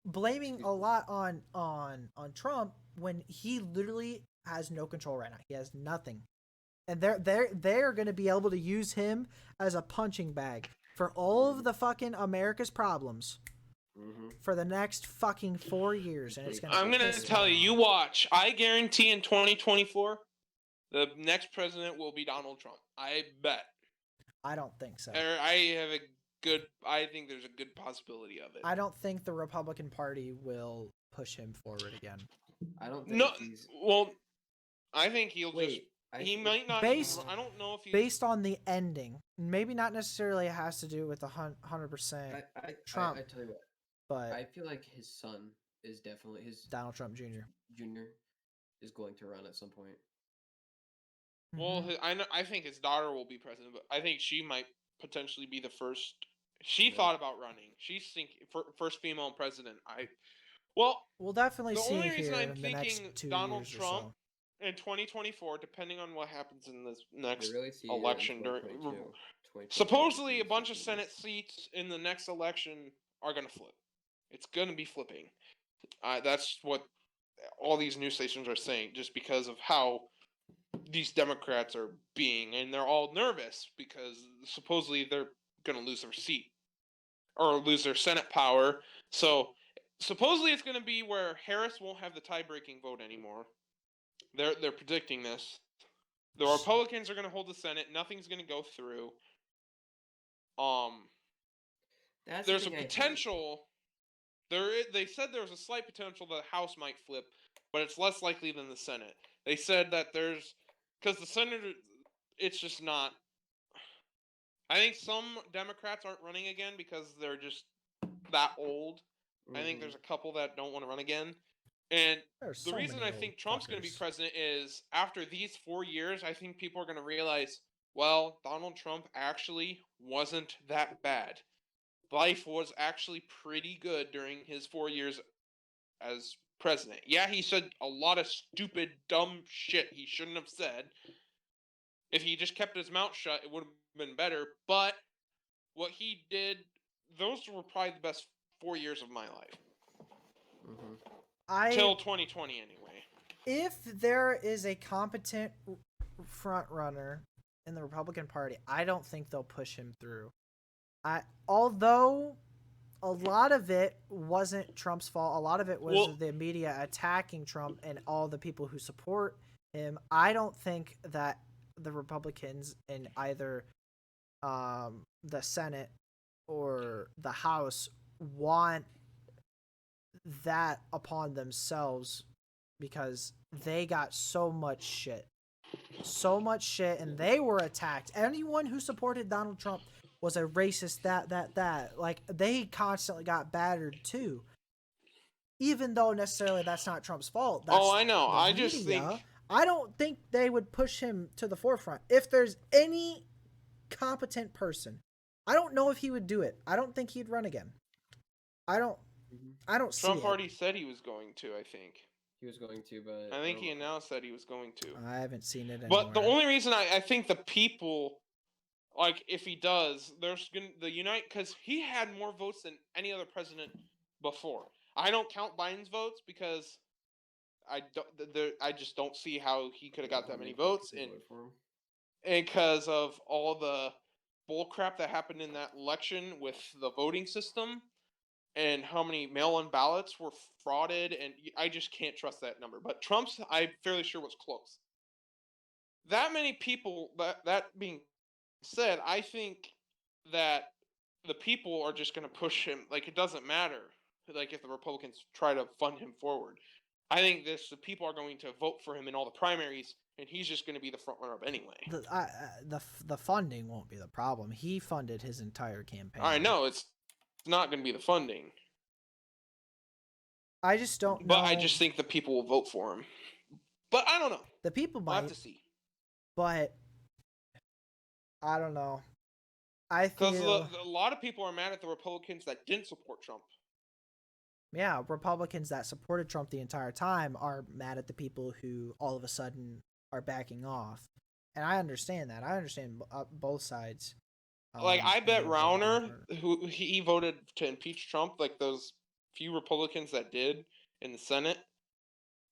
B: blaming a lot on Trump when he literally has no control right now. He has nothing, and they're going to be able to use him as a punching bag for all of the fucking America's problems. For the next fucking 4 years, and it's gonna.
A: I'm gonna tell you, you watch. I guarantee in 2024, the next president will be Donald Trump. I bet.
B: I don't think so.
A: I think there's a good possibility of it.
B: I don't think the Republican Party will push him forward again.
C: I don't think
A: No,
C: he's.
A: well, I think he'll just.
C: Wait,
A: He might not.
B: Based-
A: I don't know if he's.
B: Based on the ending, maybe not necessarily it has to do with the 100% Trump,
C: I tell you what,
B: but
C: I feel like his son is definitely his
B: Donald Trump Jr.
C: junior is going to run at some point.
A: Well,
B: Mhm.
A: I think his daughter will be president, but I think she might potentially be the first. She
C: Yeah.
A: thought about running. She's thinking first female president. Well,
B: We'll definitely
A: the
B: see
A: only
B: it
A: reason
B: here
A: I'm
B: in the next
A: thinking
B: 2
A: Donald
B: years or
A: Trump
B: so.
A: in 2024, depending on what happens in this
C: I
A: next
C: really see
A: election,
C: it in 2022. 2022
A: supposedly a
C: is
A: bunch of
C: something
A: Senate seats in the next election are going to flip. It's going to be flipping. That's what all these news stations are saying, just because of how these Democrats are being, and they're all nervous because supposedly they're going to lose their seat or lose their Senate power. So supposedly it's going to be where Harris won't have the tie-breaking vote anymore. They're predicting this. The Republicans are going to hold the Senate. Nothing's going to go through.
C: That's
A: There's
C: the
A: a
C: thing I hate.
A: potential. They said there was a slight potential that the House might flip, but it's less likely than the Senate. They said that because the Senate, it's just not. I think some Democrats aren't running again because they're just that old. I think there's a couple that don't want to run again. And
B: There's
A: the
B: so
A: reason
B: many
A: I
B: old
A: think Trump's going to be
B: fuckers.
A: president is after these 4 years, I think people are going to realize, well, Donald Trump actually wasn't that bad. Life was actually pretty good during his 4 years as president. Yeah, he said a lot of stupid, dumb shit he shouldn't have said. If he just kept his mouth shut, it would have been better. But what he did, those were probably the best 4 years of my life. Till 2020, anyway.
B: If there is a competent front runner in the Republican Party, I don't think they'll push him through. Although a lot of it wasn't Trump's fault, a lot of it was the media attacking Trump and all the people who support him. I don't think that the Republicans in either the Senate or the House want that upon themselves because they got so much shit, and they were attacked. Anyone who supported Donald Trump was a racist, that. Like, they constantly got battered too. Even though necessarily that's not Trump's fault. That's
A: I know.
B: the
A: I
B: media.
A: just think
B: I don't think they would push him to the forefront. If there's any competent person, I don't know if he would do it. I don't think he'd run again. I don't see
A: Trump
B: it.
A: already said he was going to, I think.
C: He was going to, but
A: I think he announced that he was going to.
B: I haven't seen it anymore.
A: But the only reason I think the people, like, if he does, there's going to unite, because he had more votes than any other president before. I don't count Biden's votes because I just don't see how he could have got that many votes, and because of all the bullcrap that happened in that election with the voting system and how many mail-in ballots were frauded, and I just can't trust that number. But Trump's, I'm fairly sure, was close. That many people, that being said, I think that the people are just going to push him. Like, it doesn't matter, like, if the Republicans try to fund him forward. I think the people are going to vote for him in all the primaries, and he's just going to be the front runner up anyway.
B: The funding won't be the problem. He funded his entire campaign.
A: I know it's not going to be the funding.
B: I just don't know.
A: But I just think the people will vote for him. But I don't know.
B: The people might.
A: We'll have to see.
B: But I don't know.
A: Because a lot of people are mad at the Republicans that didn't support Trump.
B: Yeah, Republicans that supported Trump the entire time are mad at the people who all of a sudden are backing off. And I understand that. I understand both sides.
A: Like, I bet Rauner, who he voted to impeach Trump, like those few Republicans that did in the Senate,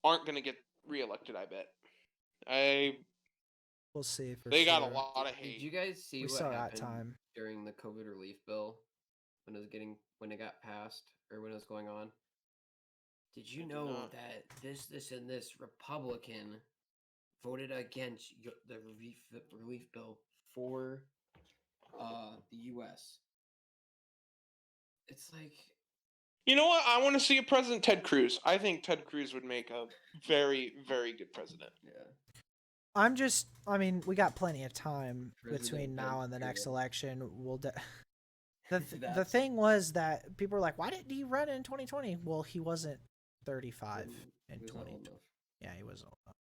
A: aren't going to get reelected, I bet.
B: We'll see.
A: They got a lot of hate.
C: Did you guys see what happened during the COVID relief bill when it got passed or when it was going on? Did you know that this Republican voted against the relief bill for the U.S.? It's like
A: You know what? I want to see a President Ted Cruz. I think Ted Cruz would make a very, very good president.
C: Yeah.
B: I mean, we got plenty of time
C: President
B: between now and the next
C: Ted.
B: election. The thing was that people were like, why didn't he run in 2020? Well, he wasn't 35 in 2020. Yeah, he was old enough.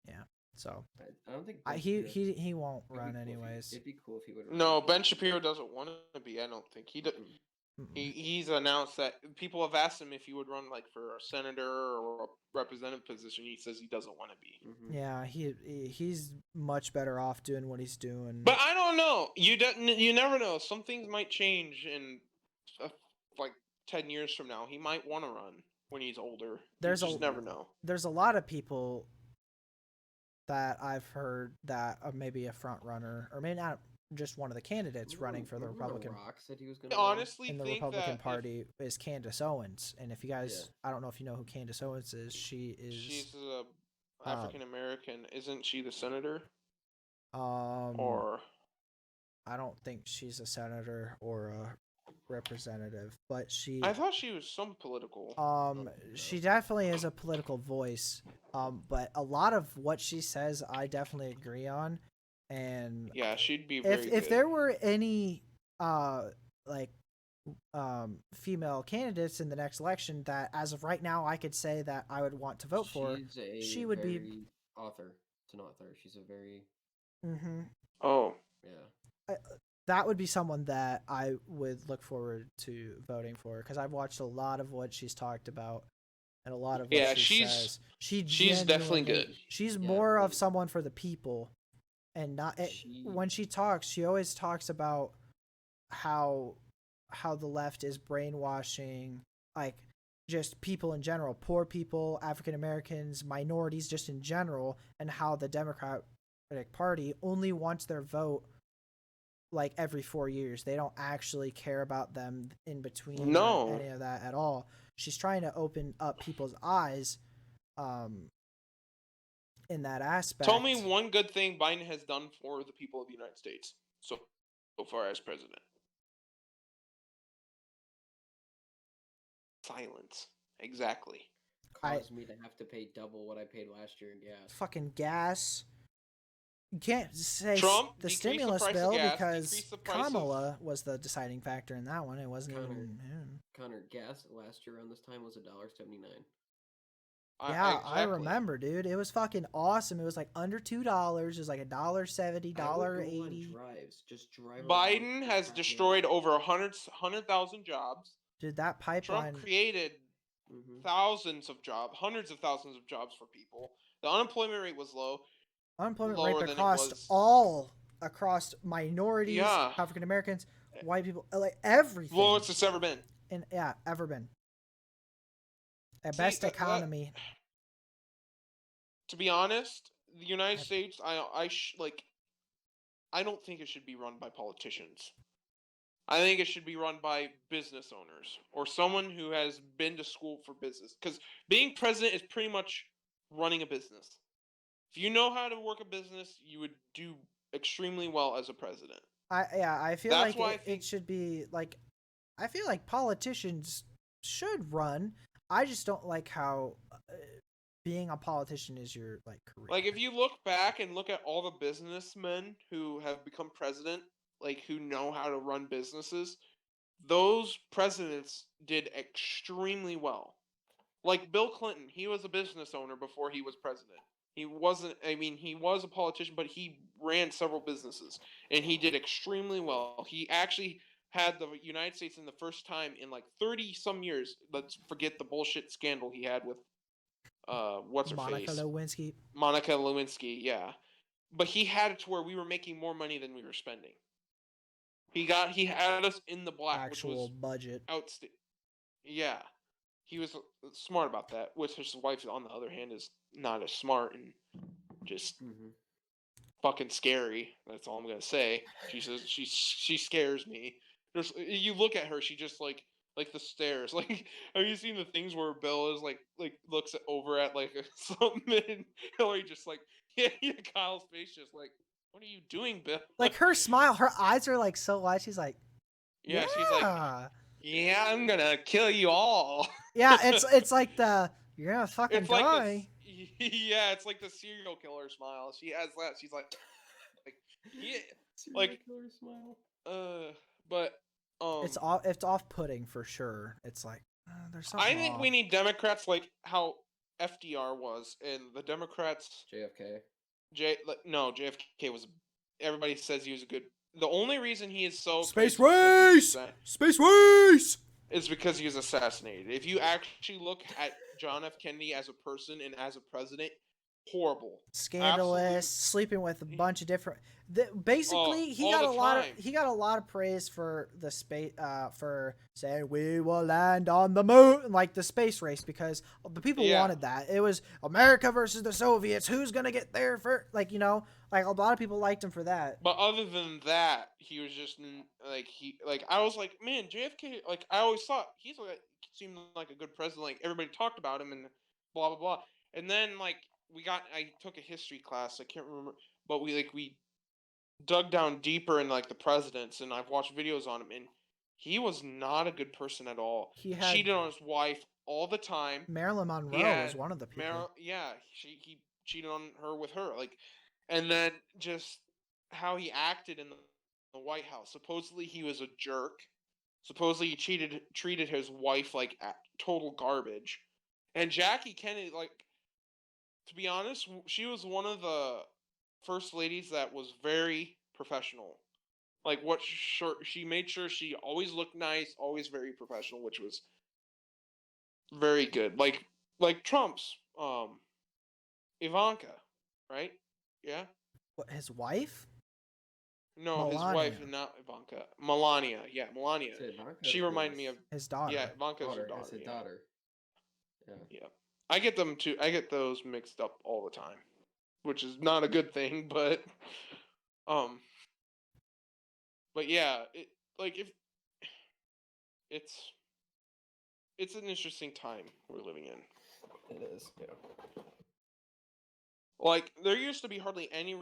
B: Yeah. So
C: I don't think
B: he won't run anyways.
C: It'd be cool if he would run.
A: No, Ben Shapiro doesn't want to be. I don't think he does. He's announced that people have asked him if he would run like for a senator or a representative position. He says he doesn't want to be.
B: Yeah, he's much better off doing what he's doing.
A: But I don't know. You never know. Some things might change in like 10 years from now. He might want to run when he's older. You just never know.
B: There's a lot of people that I've heard that are maybe a front runner, or maybe not just one of the candidates running for the Republican.
C: Rock said he was going
A: honestly
B: in the
A: think
B: Republican
A: that
B: Party is Candace Owens, and if you guys, I don't know if you know who Candace Owens is. She's
A: African American. Isn't she the senator?
B: Or I don't think she's a senator or a representative, but
A: I thought she was some political.
B: She definitely is a political voice. But a lot of what she says, I definitely agree on. And
A: yeah, she'd be very good.
B: If there were any female candidates in the next election that, as of right now, I could say that I would want to vote for, she would be
C: author. It's an author. She's a very.
A: Oh.
C: Yeah.
B: That would be someone that I would look forward to voting for, because I've watched a lot of what she's talked about and a lot of what she says. She's
A: definitely good.
B: She's more of someone for the people, and not when she talks. She always talks about how the left is brainwashing, like, just people in general, poor people, African Americans, minorities, just in general, and how the Democratic Party only wants their vote like every 4 years. They don't actually care about them in between any of that at all. She's trying to open up people's eyes in that aspect.
A: Tell me one good thing Biden has done for the people of the United States so far as president. Silence. Exactly.
C: Caused me to have to pay double what I paid last year in gas.
B: Fucking gas. You can't say
A: Trump
B: the stimulus bill because Kamala was the deciding factor in that one. It wasn't
C: Connor, gas last year around this time was $1.79.
B: Yeah, exactly. I remember, dude. It was fucking awesome. It was like under $2. It was like $1.70, $1.80.
C: Drives. Just drive.
A: Biden has destroyed over 100,000 jobs.
B: Dude, that pipeline.
A: Trump created thousands of jobs, hundreds of thousands of jobs for people. The unemployment rate was low.
B: Unemployment rate across minorities, African Americans, white people, like everything.
A: Lowest it's ever been.
B: And ever been. At best economy.
A: To be honest, the United States, I don't think it should be run by politicians. I think it should be run by business owners or someone who has been to school for business. Because being president is pretty much running a business. If you know how to work a business, you would do extremely well as a president.
B: I feel like it should be like, I feel like politicians should run. I just don't like how being a politician is your career.
A: Like, if you look back and look at all the businessmen who have become president, like, who know how to run businesses, those presidents did extremely well. Like Bill Clinton, he was a business owner before he was president. He wasn't, he was a politician, but he ran several businesses, and he did extremely well. He actually had the United States in the first time in 30-some years. Let's forget the bullshit scandal he had with, what's her face? Monica Lewinsky, yeah. But he had it to where we were making more money than we were spending. He had us in the black,
B: actual
A: which was
B: budget.
A: Yeah. He was smart about that, which his wife, on the other hand, is not as smart and just fucking scary. That's all I'm gonna say. She says she scares me. You look at her, she just like the stairs. Like, have you seen the things where Bill is like looks over at something, and Hillary just Kyle's face just like, what are you doing, Bill?
B: Like her smile, her eyes are so wide. She's like,
A: yeah. She's like, Yeah, I'm gonna kill you all.
B: Yeah, it's like the you're gonna fucking
A: It's like
B: die.
A: yeah, it's like the serial killer smile. She has that. She's like yeah,
C: Serial
A: like
C: killer smile.
A: but
B: It's off-putting for sure. It's like there's something
A: I think
B: off.
A: we need Democrats like how FDR was, and the Democrats.
C: JFK.
A: No, JFK was. Everybody says he was a good. The only reason he is so
B: Space
A: praised is because he was
B: race. Space race.
A: is because he was assassinated. If you actually look at John F. Kennedy as a person and as a president, horrible,
B: Scandalous, sleeping with a bunch of different. Basically, he
A: all
B: got
A: the
B: a lot of
A: time.
B: he got a lot of praise for the space for saying we will land on the moon, like the space race, because the people
A: Yeah.
B: wanted that. It was America versus the Soviets. Who's gonna get there first? Like like a lot of people liked him for that.
A: But other than that, he was just like I was like, man, JFK. Like I always thought he's like seemed like a good president. Like everybody talked about him and blah blah blah. And then like I took a history class. I can't remember, but we dug down deeper in like the presidents, and I've watched videos on him, and he was not a good person at all.
B: He had
A: Cheated on his wife all the time.
B: Marilyn
A: He
B: Monroe was
A: had
B: one of the people.
A: yeah, he cheated on her with her, like, and then just how he acted in the White House. Supposedly he was a jerk. Supposedly he treated his wife like total garbage. And Jackie Kennedy, like, to be honest, she was one of the first ladies that was very professional. Like what shirt she made sure she always looked nice, always very professional, which was very good. Like Trump's Ivanka, right? Yeah.
B: What, his wife?
A: No, his wife,
B: Melania.
A: not Ivanka. Melania. Yeah, Melania.
C: So Ivanka
A: She
C: is
A: reminded me of
B: His daughter.
A: yeah, Ivanka's her
C: daughter.
A: daughter.
C: That's his
A: Yeah.
C: daughter. Yeah.
A: Yeah. I get them too. I get those mixed up all the time, which is not a good thing, um but yeah, if it's it's an interesting time we're living in.
C: It is. Yeah.
A: Like there used to be hardly any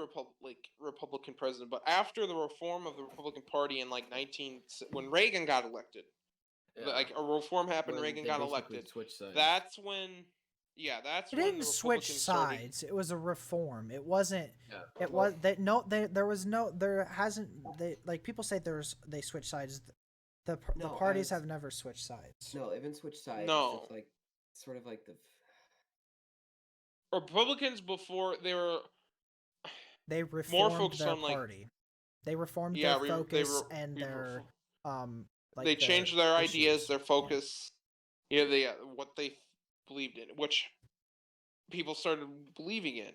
A: Republican president, but after the reform of the Republican Party in like when Reagan got elected, like a reform happened,
C: When
A: Reagan
C: they
A: got
C: basically
A: elected.
C: switched sides.
A: That's when, that's
B: It
A: when
B: didn't
A: the
B: switch
A: Republicans started.
B: sides. It was a reform. It wasn't.
C: Yeah.
B: It was that no. There was no. There hasn't. They like people say they switch sides. The
C: No,
B: parties
C: as-
B: have never switched sides.
C: No, even switched sides.
A: No.
C: It's like sort of like the.
A: Republicans before they were
B: They reformed
A: focused
B: their
A: on, like-
B: party. They reformed
A: Yeah,
B: their focus
A: they
B: and their like
A: they changed their ideas,
B: issues.
A: their focus. Yeah, what they believed in, which people started believing in.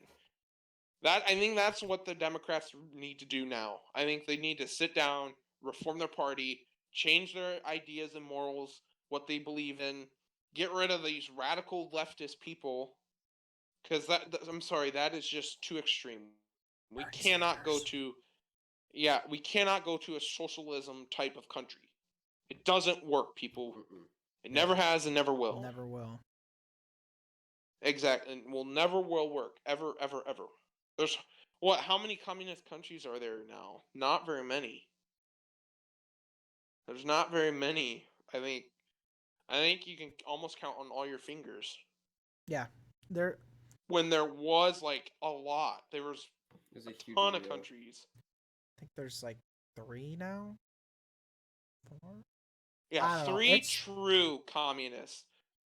A: That I think that's what the Democrats need to do now. I think they need to sit down, reform their party, change their ideas and morals, what they believe in, get rid of these radical leftist people. Because I'm sorry, that is just too extreme. We
B: Bernie
A: cannot go
B: Sanders.
A: to, we cannot go to a socialism type of country. It doesn't work, people.
C: Mm-mm.
A: It never has and never will.
B: Never will.
A: Exactly, and will never will work ever, ever, ever. There's how many communist countries are there now? Not very many. There's not very many. I think you can almost count on all your fingers.
B: Yeah, there.
A: When there was like a lot, there was
C: It was a
A: a
C: huge
A: ton of
C: deal.
A: countries.
B: I think there's like 3 now. 4. I
A: Yeah,
B: don't know,
A: 3
B: it's-
A: true communists.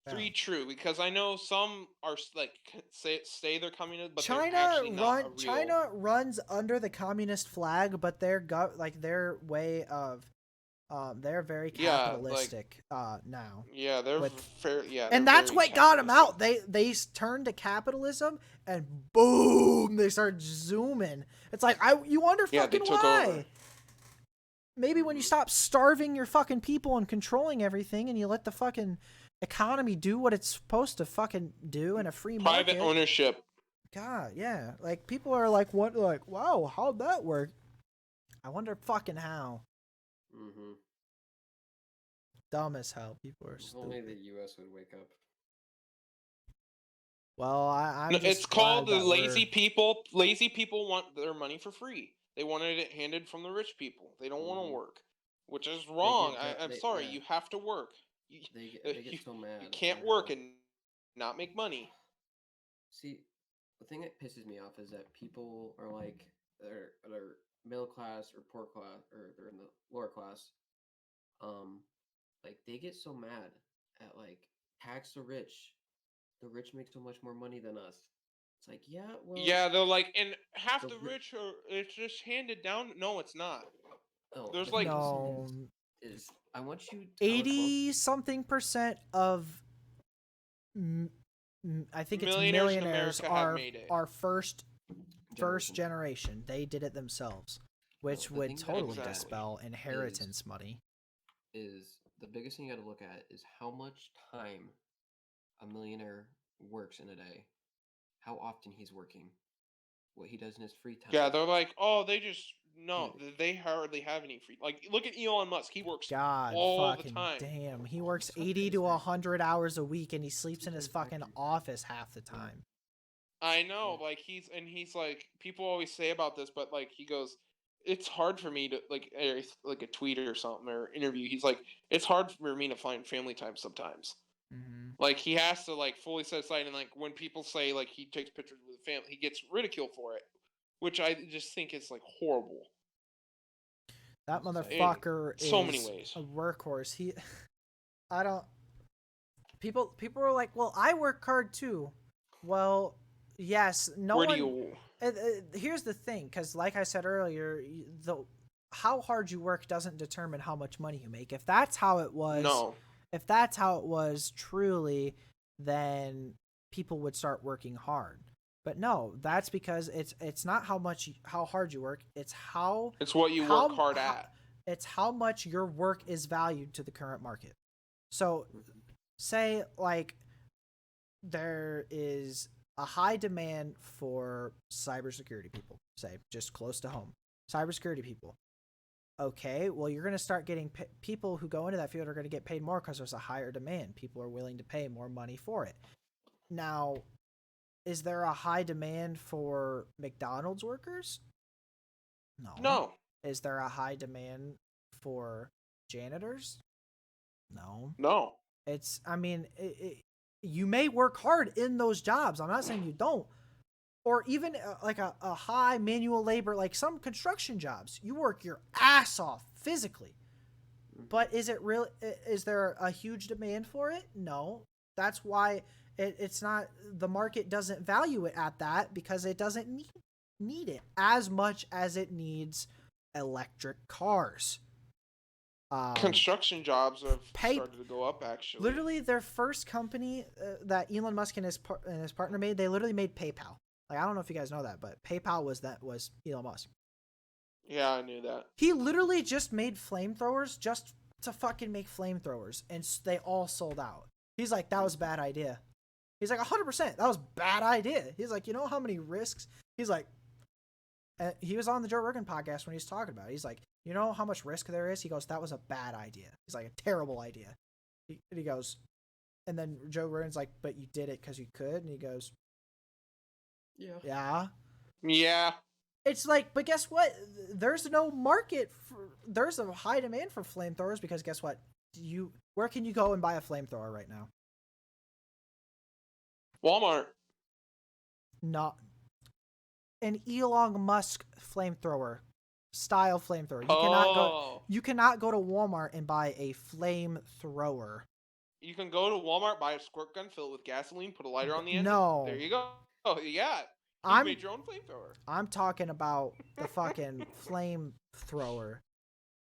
B: Yeah.
A: 3 true, because I know some are like say they're communist, but they're
B: China
A: actually not a real.
B: China runs under the communist flag, but their way of they're very
A: Yeah, like-
B: capitalistic now.
A: Yeah, they're
B: with-
A: fair. Yeah,
B: And
A: they're
B: that's
A: very
B: what got them out.
A: capitalistic.
B: They turned to capitalism and boom, they started zooming. It's like you wonder
A: Yeah, they
B: fucking
A: took
B: why.
A: over.
B: Maybe when you stop starving your fucking people and controlling everything and you let the fucking economy do what it's supposed to fucking do in a free market.
A: Private ownership.
B: God, yeah. Like people are like, what? Like, wow, how'd that work? I wonder fucking how.
C: Mm-hmm.
B: Dumb as hell. People are
C: If only
B: stupid.
C: the U.S. would wake up.
B: Well, I'm
A: No,
B: just
A: it's called the
B: glad that
A: lazy
B: we're-
A: people. Lazy people want their money for free. They wanted it handed from the rich people. They don't want
C: Mhm.
A: to work. which is wrong. I'm
C: they
A: sorry.
C: yeah,
A: You have to work. You,
C: they get so
A: you
C: mad
A: can't
C: on
A: work
C: how.
A: and not make money.
C: See, the thing that pisses me off is that people are like they're middle class or poor class or they're in the lower class. Um, like they get so mad at like tax the rich. The rich make so much more money than us. It's like, yeah, well,
A: Yeah, they're like, and half
C: the
A: the
C: ri-
A: rich are. It's just handed down. No, it's not.
C: oh,
A: There's
C: the
A: like,
C: biggest
B: No,
C: is I want you. I would love
B: 80 something percent of I think it's
A: millionaires in
B: millionaires
A: America have made it.
B: are first
C: generation.
B: generation. They did it themselves,
C: No,
B: which
C: the
B: would
C: thing you gotta
B: totally
C: look at
A: Exactly.
B: dispel inheritance money.
C: is the biggest thing you got to look at is how much time a millionaire works in a day, how often he's working, what he does in his free time.
A: Yeah, they're like, oh, they just no,
C: Dude,
A: they hardly have any free. Like, look at Elon Musk. He works
B: God
A: all the
B: fucking
A: time.
B: damn. He works
C: Suck
B: 80
C: his
B: to
C: dick.
B: 100 hours a week and he sleeps in his
C: his
B: fucking
C: dick.
B: office half the time.
A: I know,
C: Yeah.
A: like he's like people always say about this, but like he goes, it's hard for me to like a tweet or something or interview. He's like, it's hard for me to find family time sometimes.
B: Mm-hmm.
A: Like he has to like fully set aside, and like when people say like he takes pictures with the family, he gets ridiculed for it, which I just think is like horrible
B: That
A: in
B: motherfucker
A: so many
B: is
A: ways.
B: a workhorse. I don't. People are like, well, I work hard too. Well, yes, no
A: Where do
B: one.
A: you?
B: Here's the thing, because like I said earlier, the how hard you work doesn't determine how much money you make. If that's how it was,
A: No,
B: if that's how it was truly, then people would start working hard. But no, that's because it's not how hard you work. It's
A: it's what you work
B: how,
A: hard
B: how
A: at.
B: it's how much your work is valued to the current market. So, say like there is a high demand for cybersecurity people, say just close to home, cybersecurity people. Okay, well, you're going to start getting people who go into that field are going to get paid more because there's a higher demand. People are willing to pay more money for it. Now, is there a high demand for McDonald's workers? No.
A: No,
B: Is there a high demand for janitors? No.
A: no.
B: I mean, you may work hard in those jobs. I'm not saying you don't. Or even like a high manual labor, like some construction jobs, you work your ass off physically. But is it really? Is there a huge demand for it? No. That's why it's not. The market doesn't value it at that because it doesn't need it as much as it needs electric cars.
A: Construction jobs have started to go up actually.
B: Literally, their first company that Elon Musk and his partner made, they literally made PayPal. Like, I don't know if you guys know that, but PayPal was Elon Musk.
A: Yeah, I knew that.
B: He literally just made flamethrowers just to fucking make flamethrowers, and they all sold out. He's like, that was a bad idea. He's like, 100%, that was a bad idea. He's like, you know how many risks? He's like, he was on the Joe Rogan podcast when he was talking about it. He's like, you know how much risk there is? He goes, that was a bad idea. He's like, a terrible idea. He goes, and then Joe Rogan's like, but you did it because you could? And he goes, yeah.
A: Yeah.
B: It's like, but guess what? There's no market there's a high demand for flamethrowers because guess what? Where can you go and buy a flamethrower right now?
A: Walmart.
B: Not an Elon Musk flamethrower style flamethrower. You cannot go to Walmart and buy a flamethrower.
A: You can go to Walmart, buy a squirt gun, fill it with gasoline, put a lighter on the end.
B: No.
A: There you go. Oh yeah. You made your own flamethrower.
B: I'm talking about the fucking flamethrower.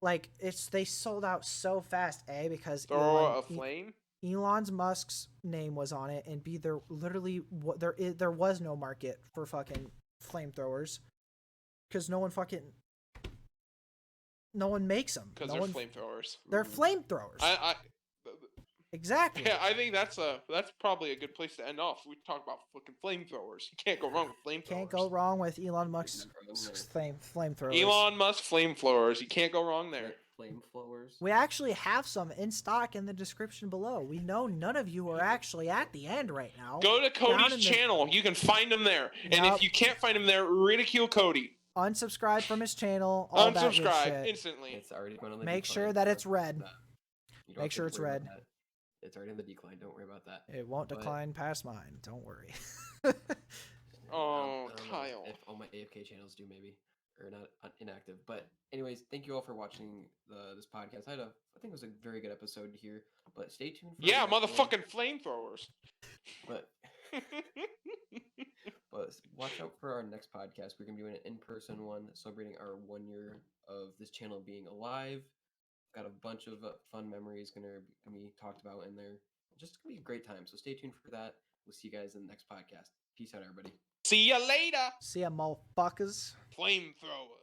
B: Like they sold out so fast, A, because
A: Throw a flame?
B: Elon Musk's name was on it, and B, there was no market for fucking flamethrowers because no one makes them.
A: Because they're flamethrowers.
B: They're flamethrowers. Exactly.
A: Yeah, I think that's probably a good place to end off. We talk about fucking flamethrowers. You can't go wrong with flamethrowers.
B: Can't go wrong with Elon Musk's flamethrowers.
A: Elon Musk flamethrowers. You can't go wrong there.
C: Flameflowers.
B: We actually have some in stock in the description below. We know none of you are actually at the end right now.
A: Go to Cody's channel. You can find him there. And if you can't find him there, ridicule Cody.
B: unsubscribe from his channel, all that good
A: Unsubscribe
B: shit.
A: instantly.
C: It's already going on the
B: Make
C: decline.
B: sure that
C: Don't
B: it's
C: worry about
B: red.
C: that. You don't
B: Make
C: have
B: sure
C: to
B: it's
C: worry about
B: red.
C: that. It's already on the decline. Don't worry about that.
B: It won't
C: But-
B: decline past mine. Don't worry.
A: Oh,
C: I don't know
A: Kyle.
C: if all my AFK channels do, maybe, or not inactive. But anyways, thank you all for watching this podcast. I think it was a very good episode here. But stay tuned for the
A: Yeah,
C: next one.
A: motherfucking flamethrowers.
C: But but watch out for our next podcast. We're gonna be doing an in-person one, celebrating our 1 year of this channel being alive. Got a bunch of fun memories gonna be talked about in there. Just gonna be a great time. So stay tuned for that. We'll see you guys in the next podcast. Peace out, everybody.
A: See ya later.
B: See ya, motherfuckers.
A: Flamethrower.